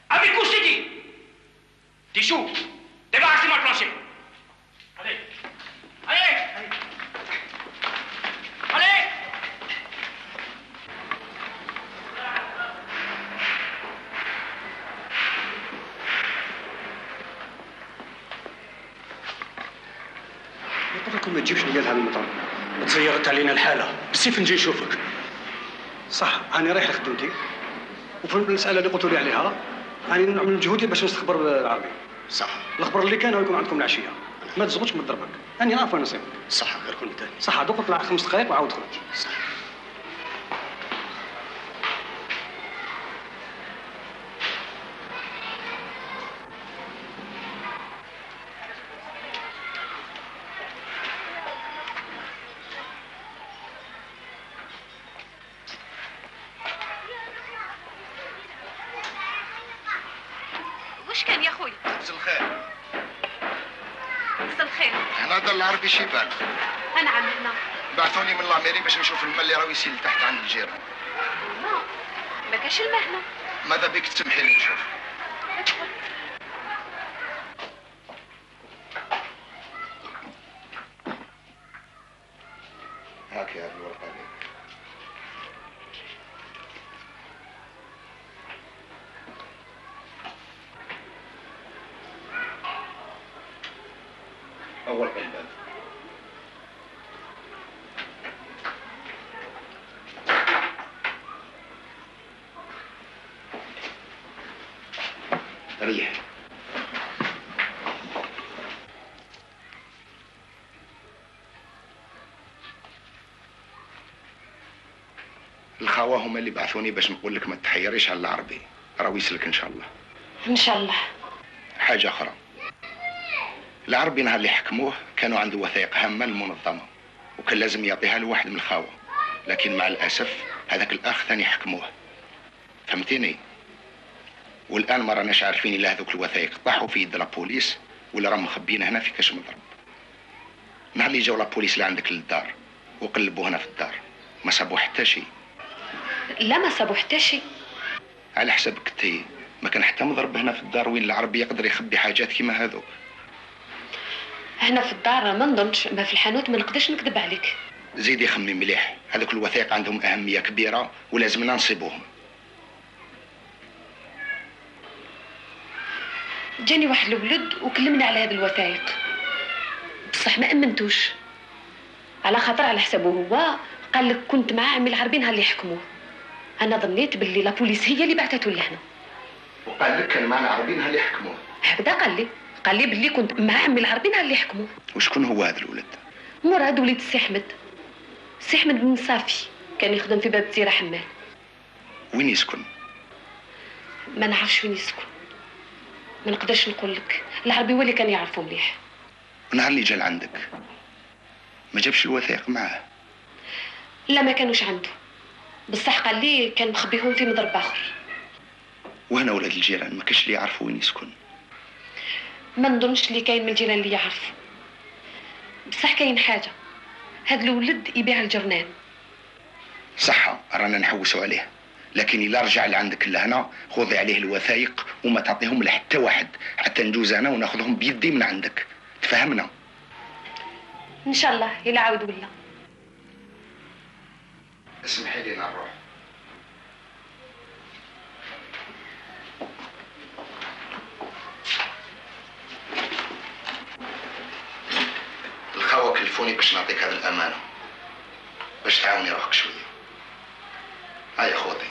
avec Koussidi. Tichou, débarrassez-moi le plancher. Allez, allez, allez, allez. ما تجيبش ليا لهذا المطار. تزيرت علينا الحاله، بالسيف نجي نشوفك. صح انا رايح لخدمتي، وفي المساله اللي قلتوا لي عليها راني نعمل جهودي باش نستخبر العربي. صح. الخبر اللي كان هو يكون عندكم العشيه، ما تزغطش ما تضربك، راني نعرف وين نصيبك. صح غير كل ثاني. صح دوك طلع 5 دقائق وعاود خرج. صح. وش كان يا خويا؟ مساء الخير. مساء الخير. هنا دار العربي شيبان. انا عملنا. بعثوني من لاميري باش نشوف الماء اللي راهو يسيل تحت عند الجيران. ما كاش الماء هنا. ماذا بك تسمحي لي نشوف؟ هاك يا هذه الورقه هذه. أول علبة. ريح. الخوا هما اللي بعثوني باش نقول لك ما تحيريش على العربي، راهو يسلك ان شاء الله. ان شاء الله. حاجه اخرى، العربي نهار اللي حكموه كانوا عنده وثائق هامه للمنظمه وكان لازم يعطيها لواحد من الخاوه، لكن مع الاسف هذاك الاخ ثاني حكموه، فهمتيني؟ والان ما راناش عارفين الا هذوك الوثائق طاحوا في يد لابوليس ولا راهم مخبيين هنا في كاش مضرب. نهار اللي جاو لابوليس لعندك للدار وقلبوا هنا في الدار ما صابوا حتى شيء. لا ما صابوا حتى شيء. على حسابك انتي ما كان حتى مضرب هنا في الدار وين العربي يقدر يخبي حاجات كيما هذوك. هنا في الدار ما نظنش، ما في الحانوت ما نقدرش نكذب عليك. زيدي خمي مليح، هذوك الوثائق عندهم أهمية كبيرة ولازمنا نصيبوهم. جاني واحد الولد وكلمنا على هذه الوثائق، بصح ما امنتوش على خاطر على حسابه هو قال لك كنت مع عمي العربي نهار اللي حكموه. انا ظنيت باللي لابوليس هي اللي بعثته لهنا. وقال لك كان معنا عربي نهار اللي حكموه. هكذا قال لي باللي كنت مع عمي العربي نهار اللي حكموه. وشكون هو هذا الولد؟ مراد وليد السي احمد. السي احمد بن صافي كان يخدم في باب الزيره حمال. وين يسكن؟ ما نعرفش وين يسكن، ما نقدرش نقول لك، العربي هو اللي كان يعرفه مليح. ونهار اللي جا لعندك ما جابش الوثائق معاه؟ لا ما كانوش عنده، بصح قال لي كان مخبيهم في مضرب اخر. وهنا ولاد الجيران ما كاش اللي يعرفوا وين يسكن؟ ما نظنش اللي كاين من الجيران اللي يعرفوا، بصح كاين حاجه، هذا الولد يبيع الجرنان. صح رانا نحوسوا عليه، لكن الا رجع لعندك لهنا خذي عليه الوثائق وما تعطيهم لحتى واحد حتى نجوز انا وناخذهم بيدي من عندك، تفهمنا؟ ان شاء الله الى عاود ولا. اسمحي لي نروح. الخاوة كلفوني باش نعطيك هذه الامانه باش تعاوني روحك شويه. هاي خوتي.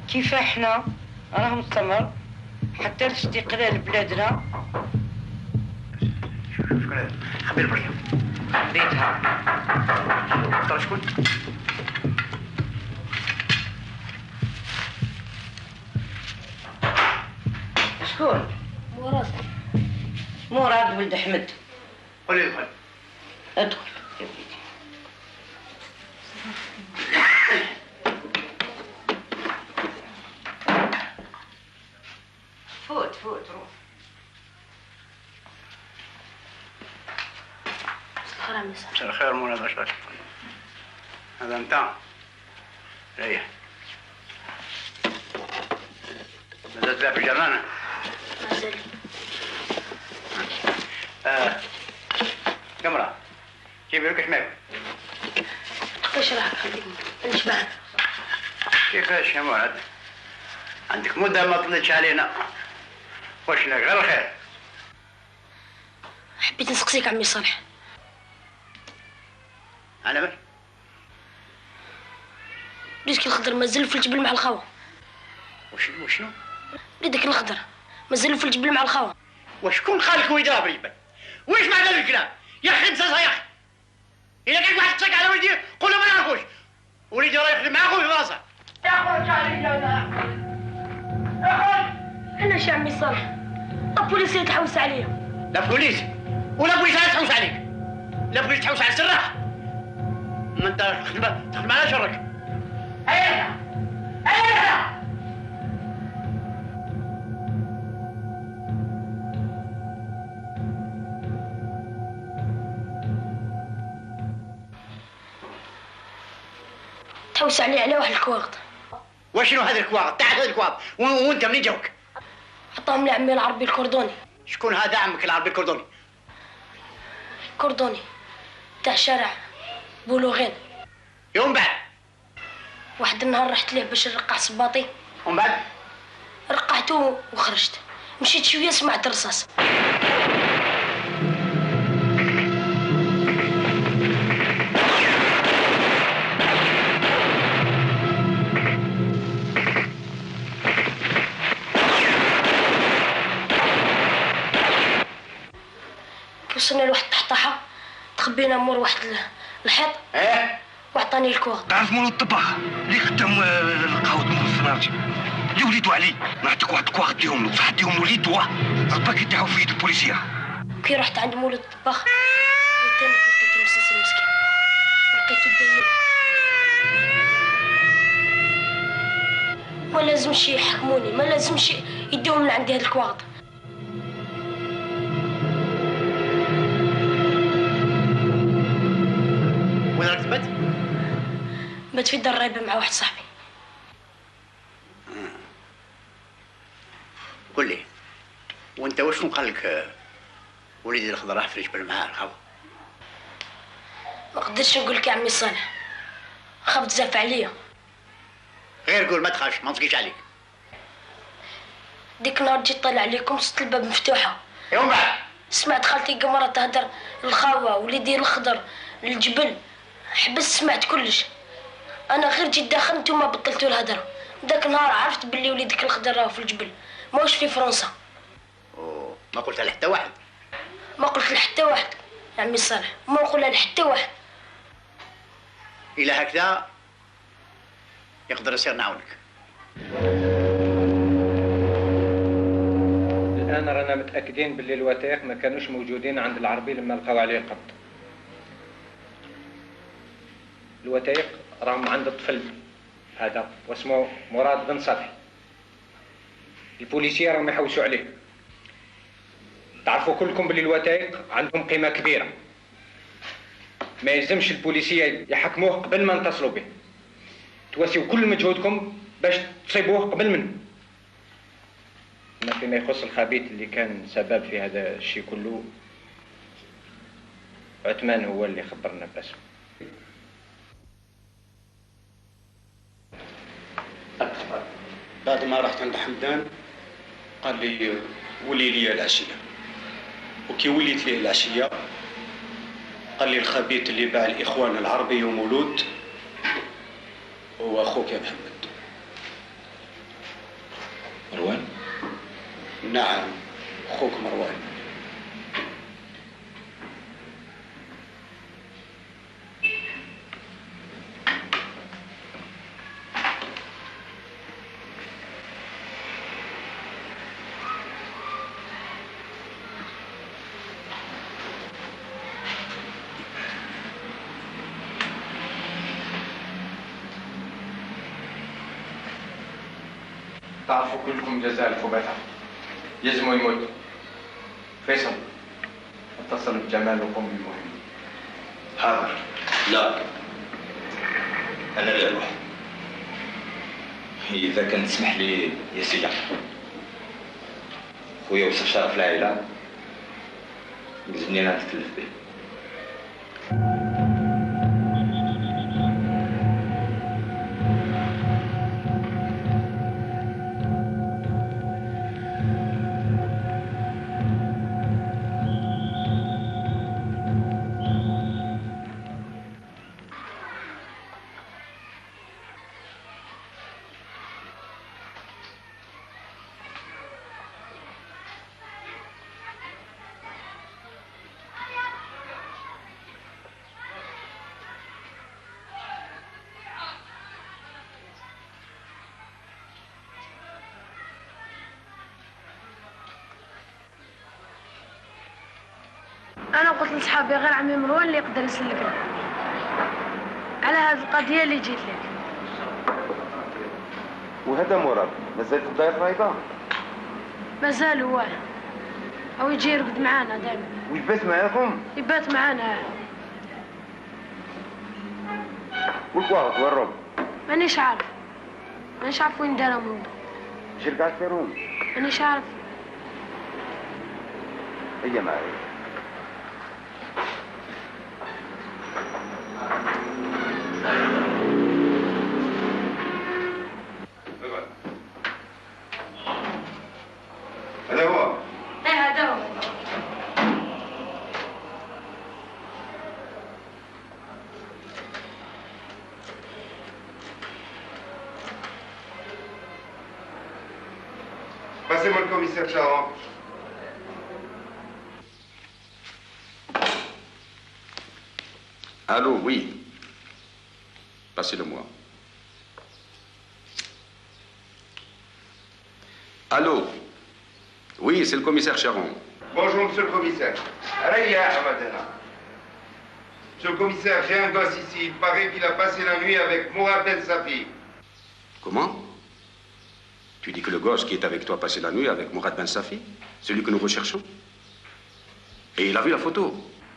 كيف احنا راه مستمر حتى لاستقلال بلادنا. شكون هذا؟ خبير مريم. بيتها. طيب شكون؟ شكون؟ مراد ولد احمد. قولي ادخل. ادخل يا بيتي. الخير عمي صالح. مساء الخير مولانا باشا. هذا انت ريح. مازال تلعب في الجرانة؟ مازال. قمرة جيبي لك شماك. كيفاش راك خليك نشبعك؟ كيفاش يا مولد؟ عندك مدة ما طلتش علينا. واش لك غير الخير؟ حبيت نسقسيك عمي صالح. على من؟ وليدك الخضر مازال في الجبل مع الخاوة. وشنو؟ وليدك الخضر مازال في الجبل مع الخاوة. وشكون خالك ويدرا بريبا؟ واش معنى الكلام؟ يا اخي مساسه يا اخي. إذا كان واحد تشك على ولدي قول له ما نعرفوش. وليدي راه يخدم مع خويا في راسه. يا خويا رجع لي يا خويا. انا شي عمي صالح. البوليس تحوس عليا. لا بوليس ولا بوليس تحوس عليك. لا بوليس تحوس على سرك. ما انت تخدم على شرك. هيا هيا. تحوس على واحد الكواغط. وشنو هذا الكواغط؟ تعال هذا الكواغط وانت منين جاوك؟ عطاهم لعمي العربي الكردوني. شكون هذا عمك العربي الكردوني؟ كردوني تاع شارع بولوغين. يوم بعد واحد النهار رحت ليه باش نرقع صباطي. ومن بعد رقعته وخرجت. مشيت شويه سمعت الرصاص. وصلنا لواحد الطحطاحه تخبينا مور واحد الحيط. وعطاني الكواغ. تعرف مولود الطباخ اللي خدام القهوه مول السنارجي اللي وليدو عليه نعطيك واحد الكواغ ديهم له بصح ديهم له ليدو رباك يدعوا في يد البوليسيه. كي رحت عند مولود الطباخ لقيتني لقيت المسلسل المسكين لقيتو داير. ما لازمش يحكموني ما لازمش يديهم من عندي هاد الكواغ. وين راك تبات؟ بات في دار رايبه مع واحد صاحبي. قول لي وانت وشنو قال لك وليدي الخضر راح في الجبل معاه الخاوة؟ ما قدرتش نقول لك يا عمي صالح خاف تزاف عليا. غير قول ما تخافش ما نسقيش عليك. ديك النهار جيت طالع عليكم وسط الباب مفتوحه. يوم بعد سمعت خالتي قمره تهدر الخاوه وليدي الخضر الجبل. حبست سمعت كلش. انا غير جيت داخل نتوما بطلتوا الهدره. داك النهار عرفت باللي وليدك الخضر راهو في الجبل ماهوش في فرنسا. ما قلت لحتى واحد. ما قلت لحتى واحد يا عمي صالح ما نقول لحتى واحد. الى هكذا يقدر يصير نعاونك. الان رانا متاكدين باللي الوثائق ما كانوش موجودين عند العربي لما لقاو عليه القبض. الوثائق راهم عند الطفل هذا واسمه مراد بن صفي. البوليسيه راهم يحوسوا عليه. تعرفوا كلكم باللي الوثائق عندهم قيمه كبيره. ما يلزمش البوليسيه يحكموه قبل ما نتصلوا به. تواسيوا كل مجهودكم باش تصيبوه قبل منه. أما فيما يخص الخبيث اللي كان سبب في هذا الشيء كله عثمان هو اللي خبرنا باسمه. بعد ما رحت عند حمدان قال لي ولي لي العشيه، وكي وليت ليه العشيه قال لي الخبيث اللي باع الاخوان العربي ومولود هو اخوك يا محمد. مروان؟ نعم اخوك مروان. تعرفوا كلكم جزاء الخبثاء يلزموا يموت. فيصل اتصل بجمال وقم بالمهم. حاضر. لا انا لا اروح. اذا كان تسمح لي يا سي جعفر. خويا وصل شرف العائله يلزمني انا نتكلف به. انا قلت لصحابي غير عمي مروان اللي يقدر يسلكنا على هذه القضيه اللي جيت لك. وهذا مراد مازال في الداير رايبه؟ مازال هو او يجي يرقد معانا دائما. ويبات معاكم؟ يبات معانا. والكواغط وين مانيش عارف وين دار مرود. شركات في روم؟ مانيش عارف. هي معايا. هذا هو. ايه هذا هو. Passez-moi le commissaire Charon. Allô, oui. Passez-le-moi. Allô. Oui, c'est le commissaire Charon. Bonjour, monsieur le commissaire. Monsieur le commissaire, j'ai un gosse ici. Il paraît qu'il a passé la nuit avec Mourad Ben Safi. Comment? Tu dis que le gosse qui est avec toi a passé la nuit avec Mourad Ben Safi, celui que nous recherchons? Et il a vu la photo?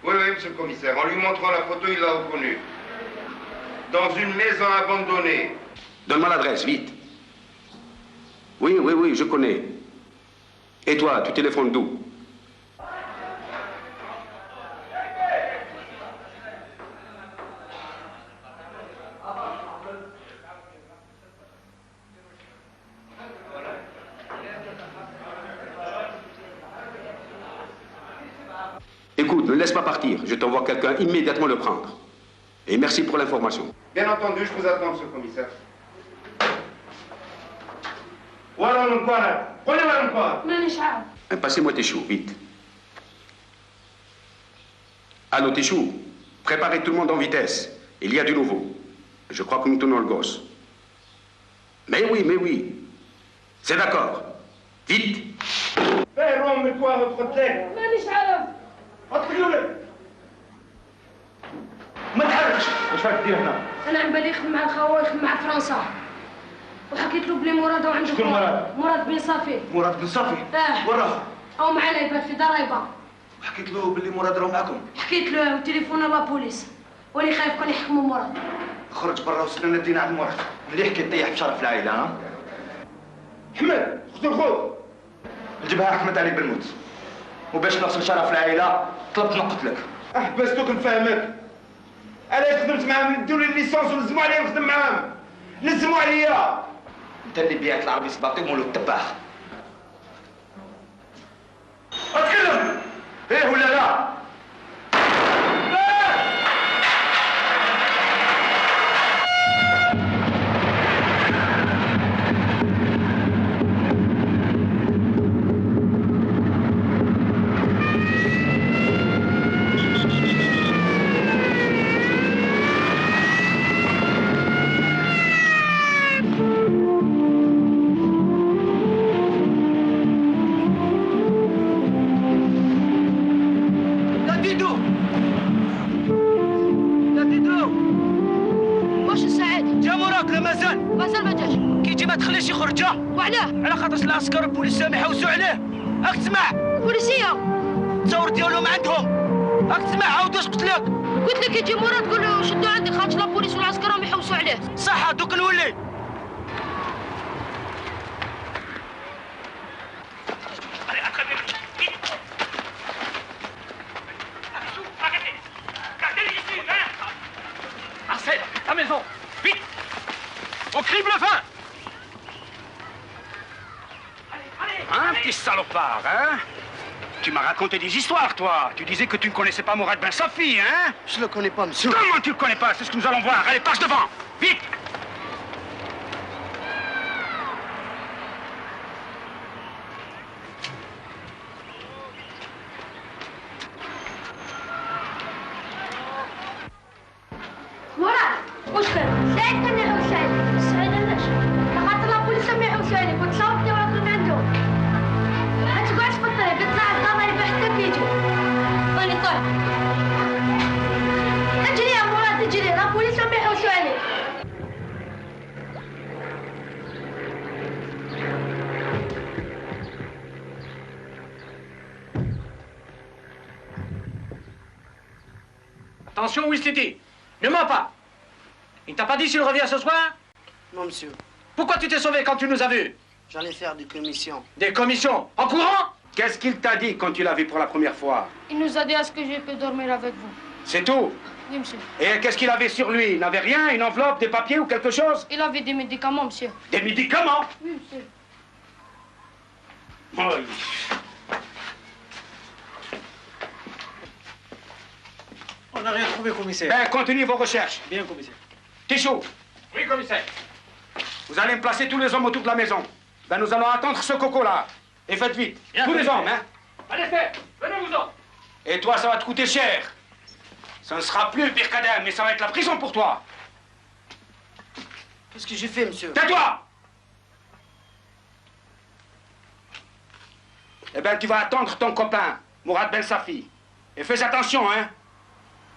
Oui, monsieur le commissaire. En lui montrant la photo, il l'a reconnu. Dans une maison abandonnée. Donne-moi l'adresse, vite. Oui, je connais. Et toi, tu téléphones d'où? Écoute, ne laisse pas partir. Je t'envoie quelqu'un immédiatement le prendre. Et merci pour l'information. Bien entendu, je vous attends, monsieur le commissaire. Voilà mon coin. Passez-moi tes choux, vite. Allô, tes choux. Préparez tout le monde en vitesse. Il y a du nouveau. Je crois que nous tenons le gosse. Mais oui. C'est d'accord. Vite. فهمهم من كوا غتخدك. مانيش عارف. اطلقوا ما تحركش. واش راك دير هنا؟ انا عم بالي يخدم مع الخوا ويخدم مع فرنسا. وحكيت له بلي مراد وعنده شكون مراد؟ مراد بن صافي. مراد بن صافي؟ وين راه؟ او معنا يبات في ضرايبه. حكيت له بلي مراد راه معكم؟ حكيت له وتليفون لابوليس ولي خايف كون يحكموا مراد. خرج برا وسننا دينا عند مراد. مليح كي طيح بشرف العائله ها؟ احمد خذ الخوذ. الجبهه حكمت عليك بالموت. وباش نغسل شرف العائله طلبت نقتلك. احبستوك نفهمك. انا خدمت معاهم نديو لي الليسونس ولزموا عليا نخدم معاهم. لزموا عليا. انت اللي بيعت العربي سباطي ومولو التباخ. اتكلم. ايه ولا لا؟ على خاطر العسكر البوليسيه ما يحوسوا عليه. راك تسمع؟ البوليسيه التصور ديالهم عندهم. راك تسمع عاود واش قلت لك؟ قلت لك يجي مراد تقول له شدوا عندي خاطر لابوليس والعسكر راهم يحوسوا عليه. صح دوك نولي. Arsène, la maison, vite! On crible le feu! Hein, petit salopard, hein? Tu m'as raconté des histoires, toi. Tu disais que tu ne connaissais pas Mourad Ben Safi, hein? Je le connais pas, monsieur. Comment tu le connais pas? C'est ce que nous allons voir. Allez, passe devant! Vite! مراد واش كان؟ سعيد كان يحوس عليك. سعيد علاش؟ خاطر لابوليس راهم يحوسوا عليك كنت صوبتي وعطل من عندهم. ما تقعدش في الطريق قلت لها الضماير حتى كيجيو. طولي طول. اجري يا مراد اجري لابوليس راهم يحوسوا عليك. Attention, Wistiti, ne mens pas. Il t'a pas dit s'il revient ce soir? Non, monsieur. Pourquoi tu t'es sauvé quand tu nous as vus? J'allais faire des commissions. Des commissions? En courant? Qu'est-ce qu'il t'a dit quand tu l'as vu pour la première fois? Il nous a dit est-ce que je peux dormir avec vous? C'est tout? Oui, monsieur. Et qu'est-ce qu'il avait sur lui? Il n'avait rien? Une enveloppe, des papiers ou quelque chose? Il avait des médicaments, monsieur. Des médicaments? Oui, monsieur. Oui. On n'a rien trouvé, commissaire. Ben, continuez vos recherches. Bien, commissaire. Tichou. Oui, commissaire. Vous allez me placer tous les hommes autour de la maison. Ben, nous allons attendre ce coco-là. Et faites vite. Bien, tous les commissaire. hommes, hein. Allez, faire, venez-vous-en. Et toi, ça va te coûter cher. Ça ne sera plus Birkadem, mais ça va être la prison pour toi. Qu'est-ce que j'ai fait, monsieur? Tais-toi! Eh ben, tu vas attendre ton copain, Mourad Ben Safi. Et fais attention, hein.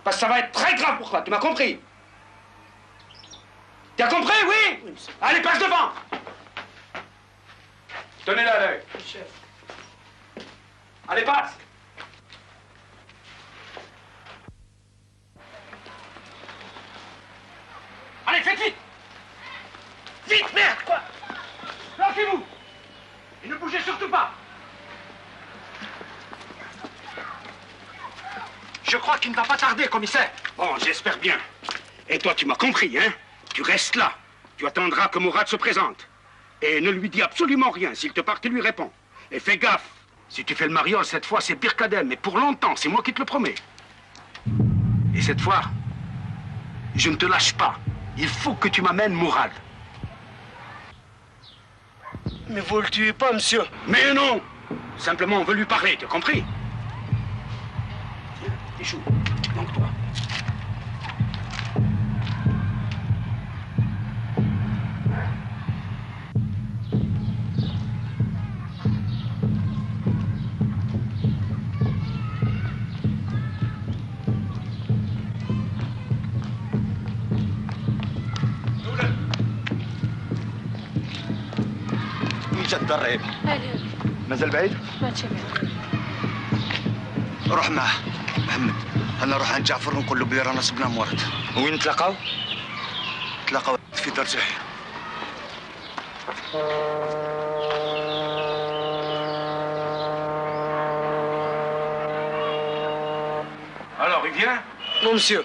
Parce que ça va être très grave pour toi, tu m'as compris? Tu as compris, oui? Oui, monsieur. Allez, passe devant! Tenez-le à l'œil. Chef. Allez, passe! Allez, faites vite! Vite, merde, quoi! Lâchez-vous! Et ne bougez surtout pas! Je crois qu'il ne va pas tarder, commissaire. Bon, j'espère bien. Et toi, tu m'as compris, hein? Tu restes là. Tu attendras que Mourad se présente. Et ne lui dis absolument rien. S'il te parle, tu lui réponds. Et fais gaffe. Si tu fais le mariole, cette fois, c'est Birkadem. Mais pour longtemps, c'est moi qui te le promets. Et cette fois, je ne te lâche pas. Il faut que tu m'amènes Mourad. Mais vous le tuez pas, monsieur. Mais non! Simplement, on veut lui parler, tu as compris? Tichou, manque-toi. وين جا الدريب؟ هادي مازال بعيد؟ ماشي بعيد. روح معاه محمد. انا نروح عند جعفر ونقول له بلي رانا صبنا مورد. وين نتلاقاو؟ نتلاقاو في دار جحيم. Alors, il vient? Non, monsieur.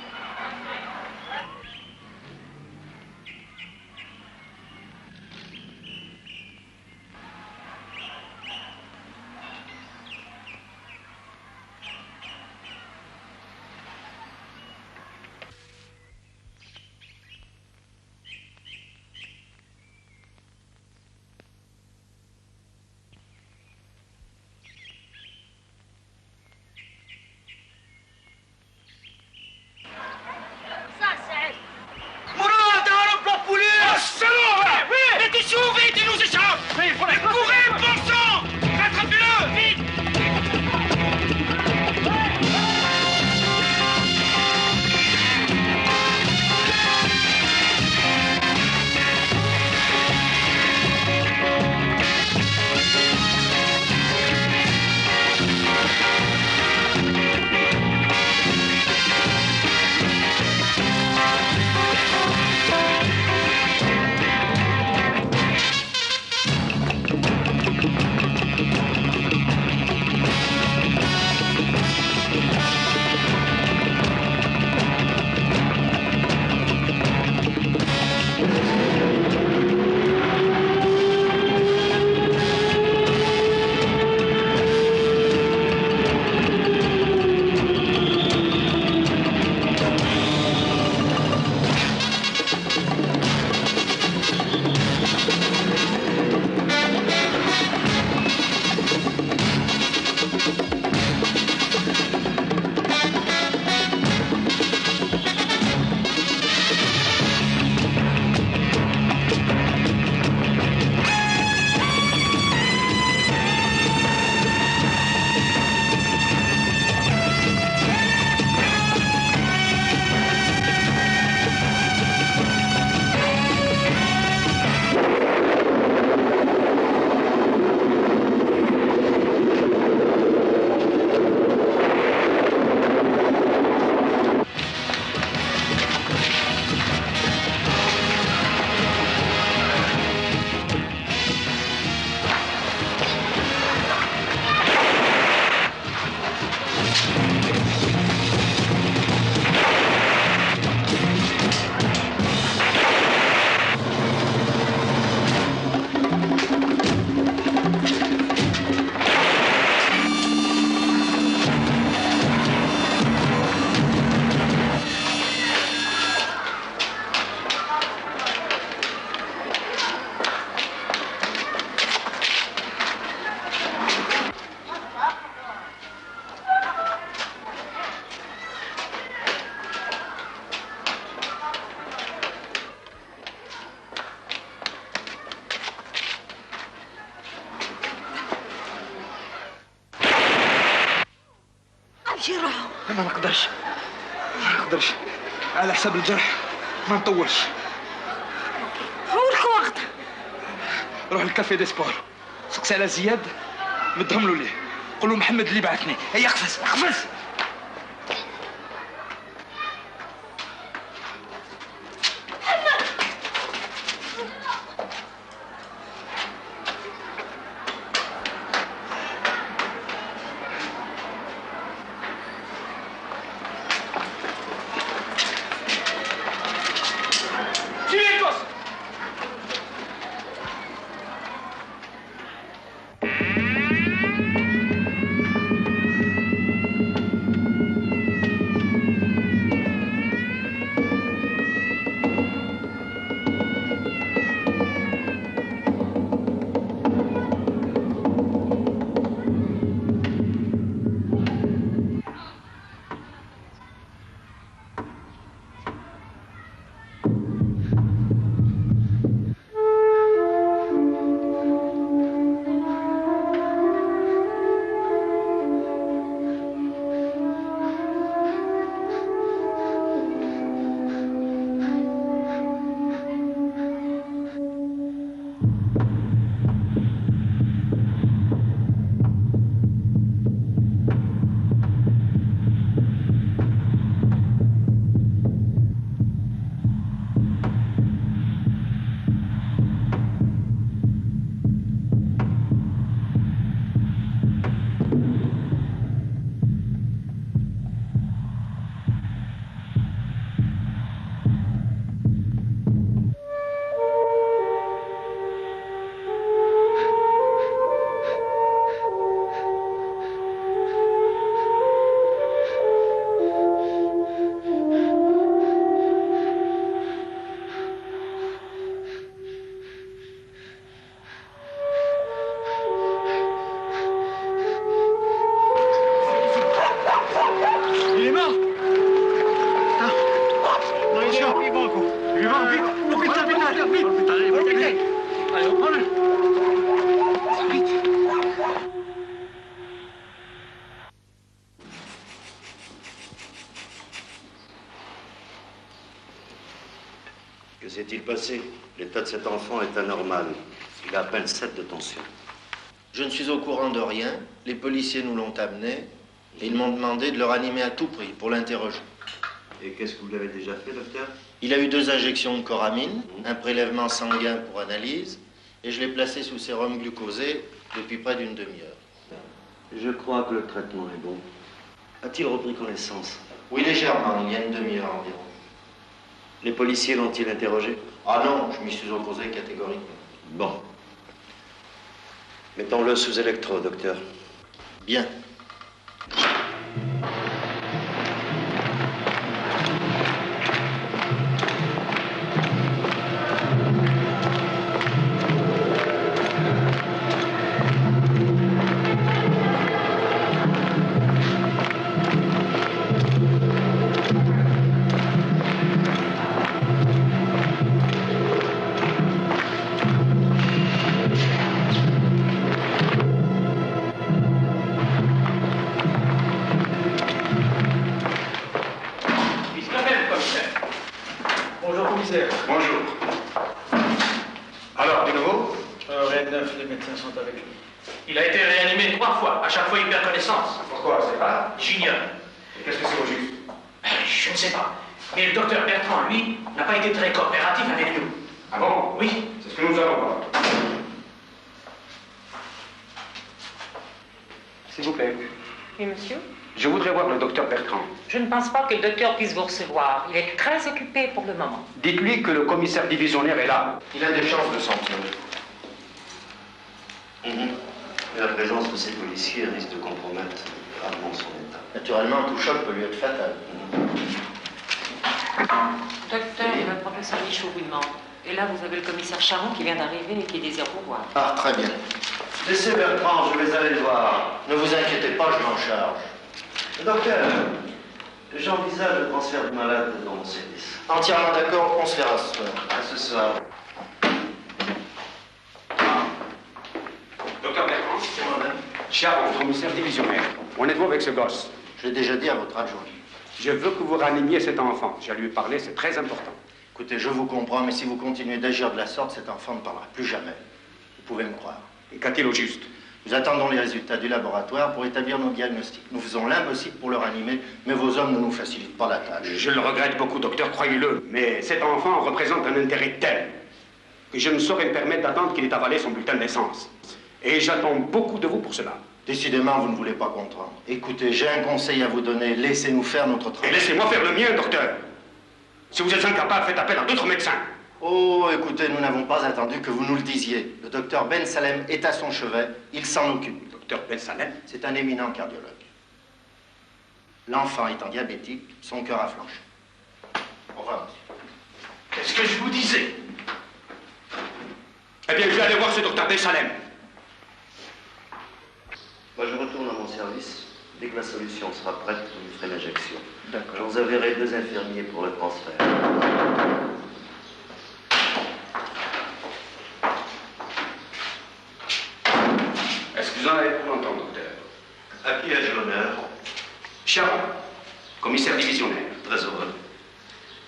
ما نقدرش على حساب الجرح ما نطولش. حولك وقت. روح للكافي دي سبور سقسي على زياد مدهم له ليه، قول له محمد اللي بعثني. هيا قفز قفز. Que s'est-il passé? L'état de cet enfant est anormal. Il a à peine 7 de tension. Je ne suis au courant de rien. Les policiers nous l'ont amené et ils m'ont demandé de le ranimer à tout prix pour l'interroger. Et qu'est-ce que vous l'avez déjà fait, docteur? Il a eu 2 injections de coramine, un prélèvement sanguin pour analyse et je l'ai placé sous sérum glucosé depuis près d'une demi-heure. Je crois que le traitement est bon. A-t-il repris connaissance? Oui, légèrement, il y a une demi-heure environ. Les policiers l'ont-ils interrogé? Ah non, je m'y suis opposé catégoriquement. Bon. Mettons-le sous électro, docteur. Bien. Bonjour. Alors, de nouveau? Rien de neuf, les médecins sont avec lui. Il a été réanimé 3 fois. À chaque fois, il perd connaissance. Pourquoi? C'est pas? J'ignore. Qu'est-ce que c'est au juste? Je ne sais pas. Mais le docteur Bertrand, lui, n'a pas été très coopératif avec nous. Ah bon? Oui. C'est ce que nous allons voir. S'il vous plaît. Oui, monsieur? Je voudrais voir le docteur Bertrand. Je ne pense pas que le docteur puisse vous recevoir. Il est très occupé pour le moment. Dites-lui que le commissaire divisionnaire est là. Il a des chances de s'en tirer. La présence de ces policiers risque de compromettre gravement son état. Naturellement, tout choc peut lui être fatal. Docteur, le professeur Michaud vous demande. Et là, vous avez le commissaire Charon qui vient d'arriver et qui désire vous voir. Ah, très bien. Laissez Bertrand, je vais aller le voir. Ne vous inquiétez pas, je m'en charge. Docteur, j'envisage le transfert du malade dans mon service. Entièrement d'accord, on se verra ce soir. À ce soir. Docteur Bertrand? C'est moi-même. Charon, commissaire divisionnaire. En êtes-vous avec ce gosse? Je l'ai déjà dit à votre adjoint. Je veux que vous ranimiez cet enfant. Je lui ai parlé, c'est très important. Écoutez, je vous comprends, mais si vous continuez d'agir de la sorte, cet enfant ne parlera plus jamais. Vous pouvez me croire. Et qu'a-t-il au juste? Nous attendons les résultats du laboratoire pour établir nos diagnostics. Nous faisons l'impossible pour le ranimer, mais vos hommes ne nous facilitent pas la tâche. Je le regrette beaucoup, docteur, croyez-le. Mais cet enfant représente un intérêt tel que je ne saurais me permettre d'attendre qu'il ait avalé son bulletin de naissance. Et j'attends beaucoup de vous pour cela. Décidément, vous ne voulez pas comprendre. Écoutez, j'ai un conseil à vous donner. Laissez-nous faire notre travail. Et laissez-moi faire le mien, docteur. Si vous êtes incapable, faites appel à d'autres médecins. Oh, écoutez, nous n'avons pas attendu que vous nous le disiez. Le docteur Ben Salem est à son chevet. Il s'en occupe. Docteur Ben Salem? C'est un éminent cardiologue. L'enfant étant diabétique, son cœur a flanché. Au revoir, monsieur. Qu'est-ce que je vous disais? Eh bien, je vais aller voir ce docteur Ben Salem. Moi, je retourne à mon service. Dès que la solution sera prête, je vous ferai l'injection. D'accord. Je vous enverrai 2 infirmiers pour le transfert. Est-ce que vous en avez pour longtemps, docteur? À qui ai-je l'honneur? Charon, commissaire divisionnaire. Très heureux.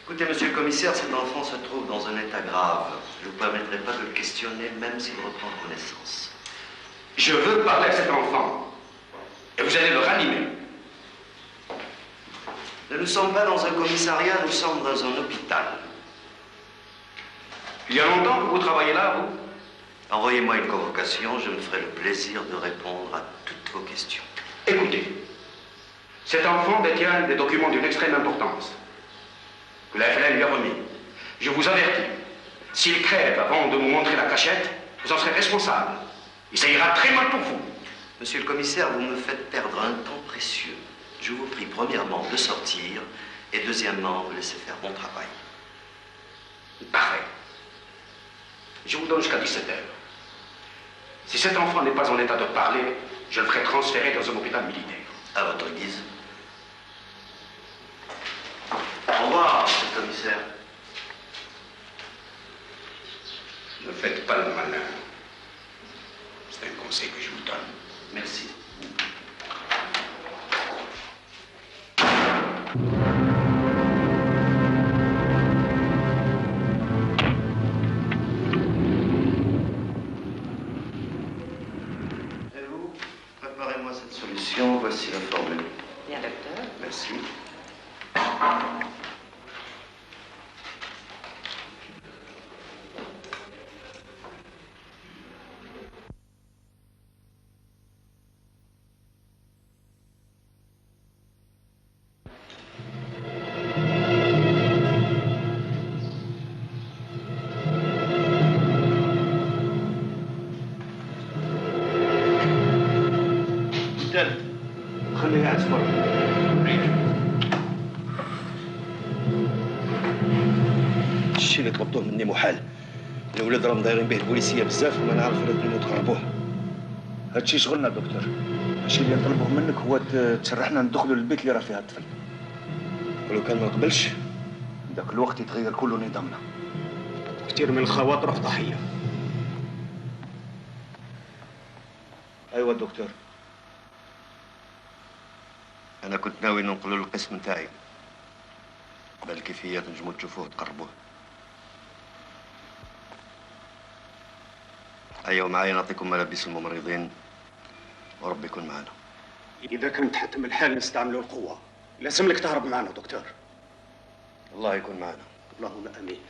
Écoutez, monsieur le commissaire, cet enfant se trouve dans un état grave. Je ne vous permettrai pas de le questionner, même s'il reprend connaissance. Je veux parler à cet enfant. Et vous allez le ranimer. Nous ne sommes pas dans un commissariat, nous sommes dans un hôpital. Il y a longtemps que vous travaillez là, vous? Envoyez-moi une convocation, je me ferai le plaisir de répondre à toutes vos questions. Écoutez, cet enfant détient des documents d'une extrême importance que la FLN lui a remis. Je vous avertis, s'il crève avant de nous montrer la cachette, vous en serez responsable. Et ça ira très mal pour vous. Monsieur le commissaire, vous me faites perdre un temps précieux. Je vous prie premièrement de sortir et deuxièmement de laisser faire mon travail. Parfait. Je vous donne jusqu'à 17 heures. Si cet enfant n'est pas en état de parler, je le ferai transférer dans un hôpital militaire. À votre guise. Au revoir, monsieur le commissaire. Ne faites pas le malin. C'est un conseil que je vous donne. Merci. Et vous, préparez-moi cette solution. Voici la formule. Bien, docteur. Merci. خليه قاعد في بره. الشيء اللي طلبتوه مني محال. الاولاد راهم دايرين به البوليسيه بزاف وما نعرف ولا تقربوه. هادشي شغلنا دكتور. الشيء اللي نطلبوه منك هو تسرحنا ندخلوا للبيت اللي راه فيه الطفل. ولو كان ما قبلش ذاك الوقت يتغير كل نظامنا. كثير من الخوات راح ضحيه. ايوه دكتور. أنا كنت ناوي ننقله للقسم تاعي. بالكيفية تنجموا تشوفوه تقربوه. أيوة معايا نعطيكم ملابس الممرضين وربي يكون معنا. إذا كانت تحتم الحال نستعملوا القوة، لازم لك تهرب معنا دكتور. الله يكون معنا. اللهم آمين.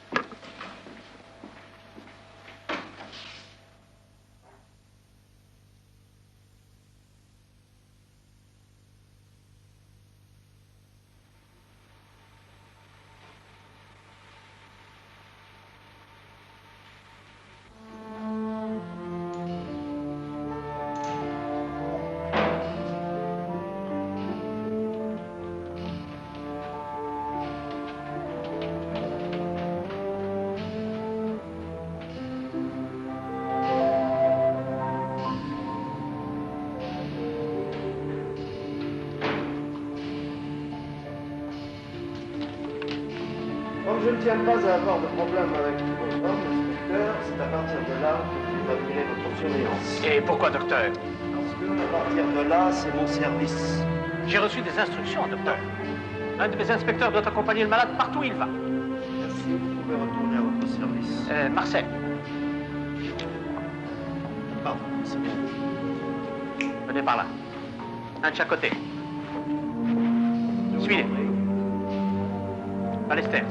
Comme je ne tiens pas à avoir de problème avec vos hommes, inspecteur, c'est à partir de là que vous établirez votre surveillance. Et pourquoi, docteur? Parce que à partir de là, c'est mon service. J'ai reçu des instructions, docteur. Un de mes inspecteurs doit accompagner le malade partout où il va. Merci, vous pouvez retourner à votre service. Marcel. Pardon, c'est bien. Venez par là. Un de chaque côté. Suivez. Balester.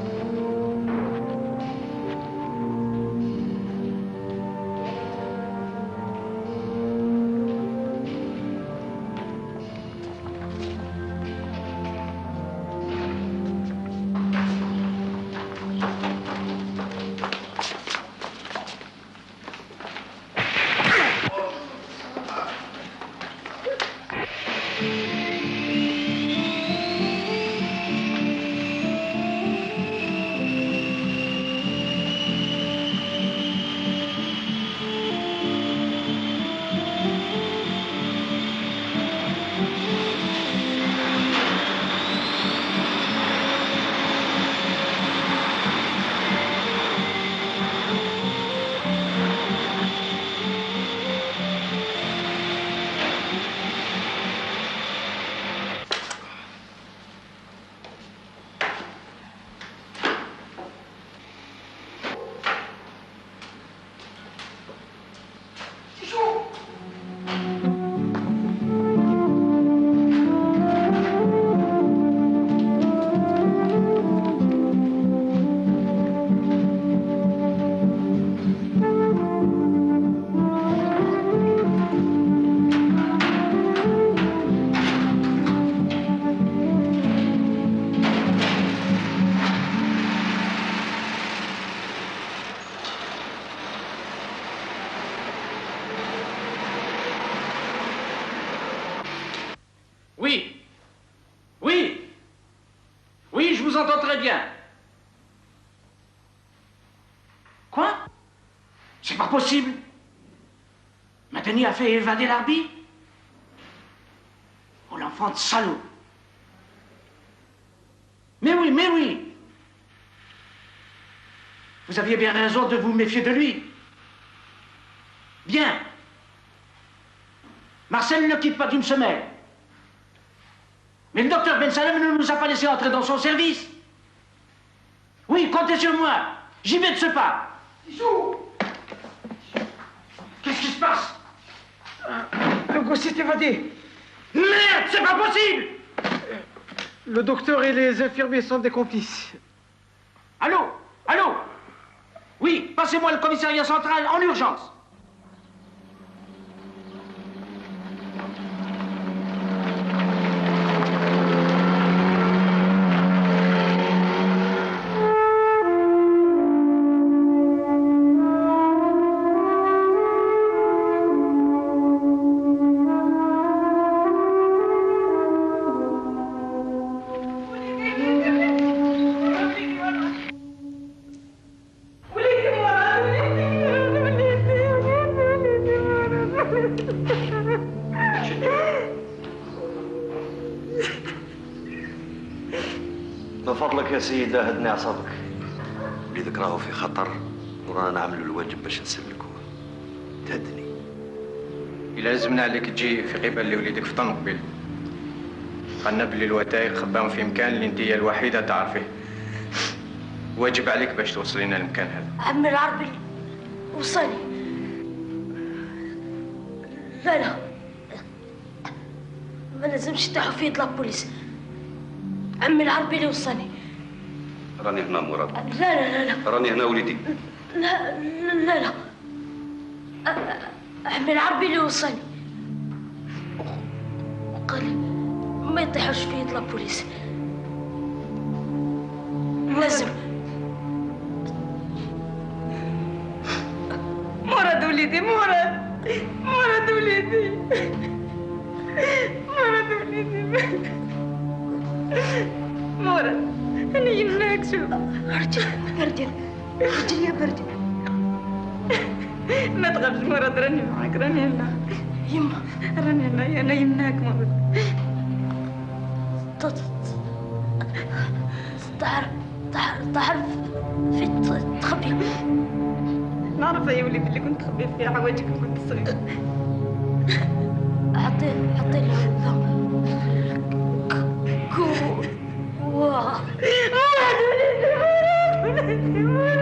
Oui. Oui. Oui, je vous entends très bien. Quoi? C'est pas possible. Matani a fait évader l'Arbi? Oh, l'enfant de salaud. Mais oui, mais oui. Vous aviez bien raison de vous méfier de lui. Bien. Marcel ne quitte pas d'une semelle. Mais le docteur Ben Salem ne nous a pas laissé entrer dans son service. Oui, comptez sur moi. J'y vais de ce pas. Qu'est-ce qui se passe? Le gosse s'est évadé. Merde, c'est pas possible! Le docteur et les infirmiers sont des complices. Allô? Allô? Oui, passez-moi le commissariat central en urgence. من فضلك يا سيدة هدني أعصابك. وليدك راهو في خطر ورانا نعملوا الواجب باش نسلكوه. تهدني. إلا لازمنا عليك تجي في قبل لوليدك في طنقبيل. قالنا بلي الوثائق خباهم في مكان اللي انت هي الوحيدة تعرفيه. واجب عليك باش توصل لنا المكان هذا. عمي العربي وصلني. لا ما لازمش تحوا في يطلب بوليس. عمي العربي اللي وصلني. راني هنا مراد. لا راني هنا وليدي. لا عمي العربي اللي وصلني. قال لي ما يطيحوش فيه يطلب بوليس. لازم. مراد وليدي مراد وليدي مراد وليدي مراد أنا يمناك شوف بردي يا بردي ما تغبش مراد راني معاك راني هنا يما راني هنا أنا يمناك مراد تعرف فين تخبي نعرف يا وليدي اللي كنت تخبي فيها حوايجك كنت صغير حطي له واه ولدي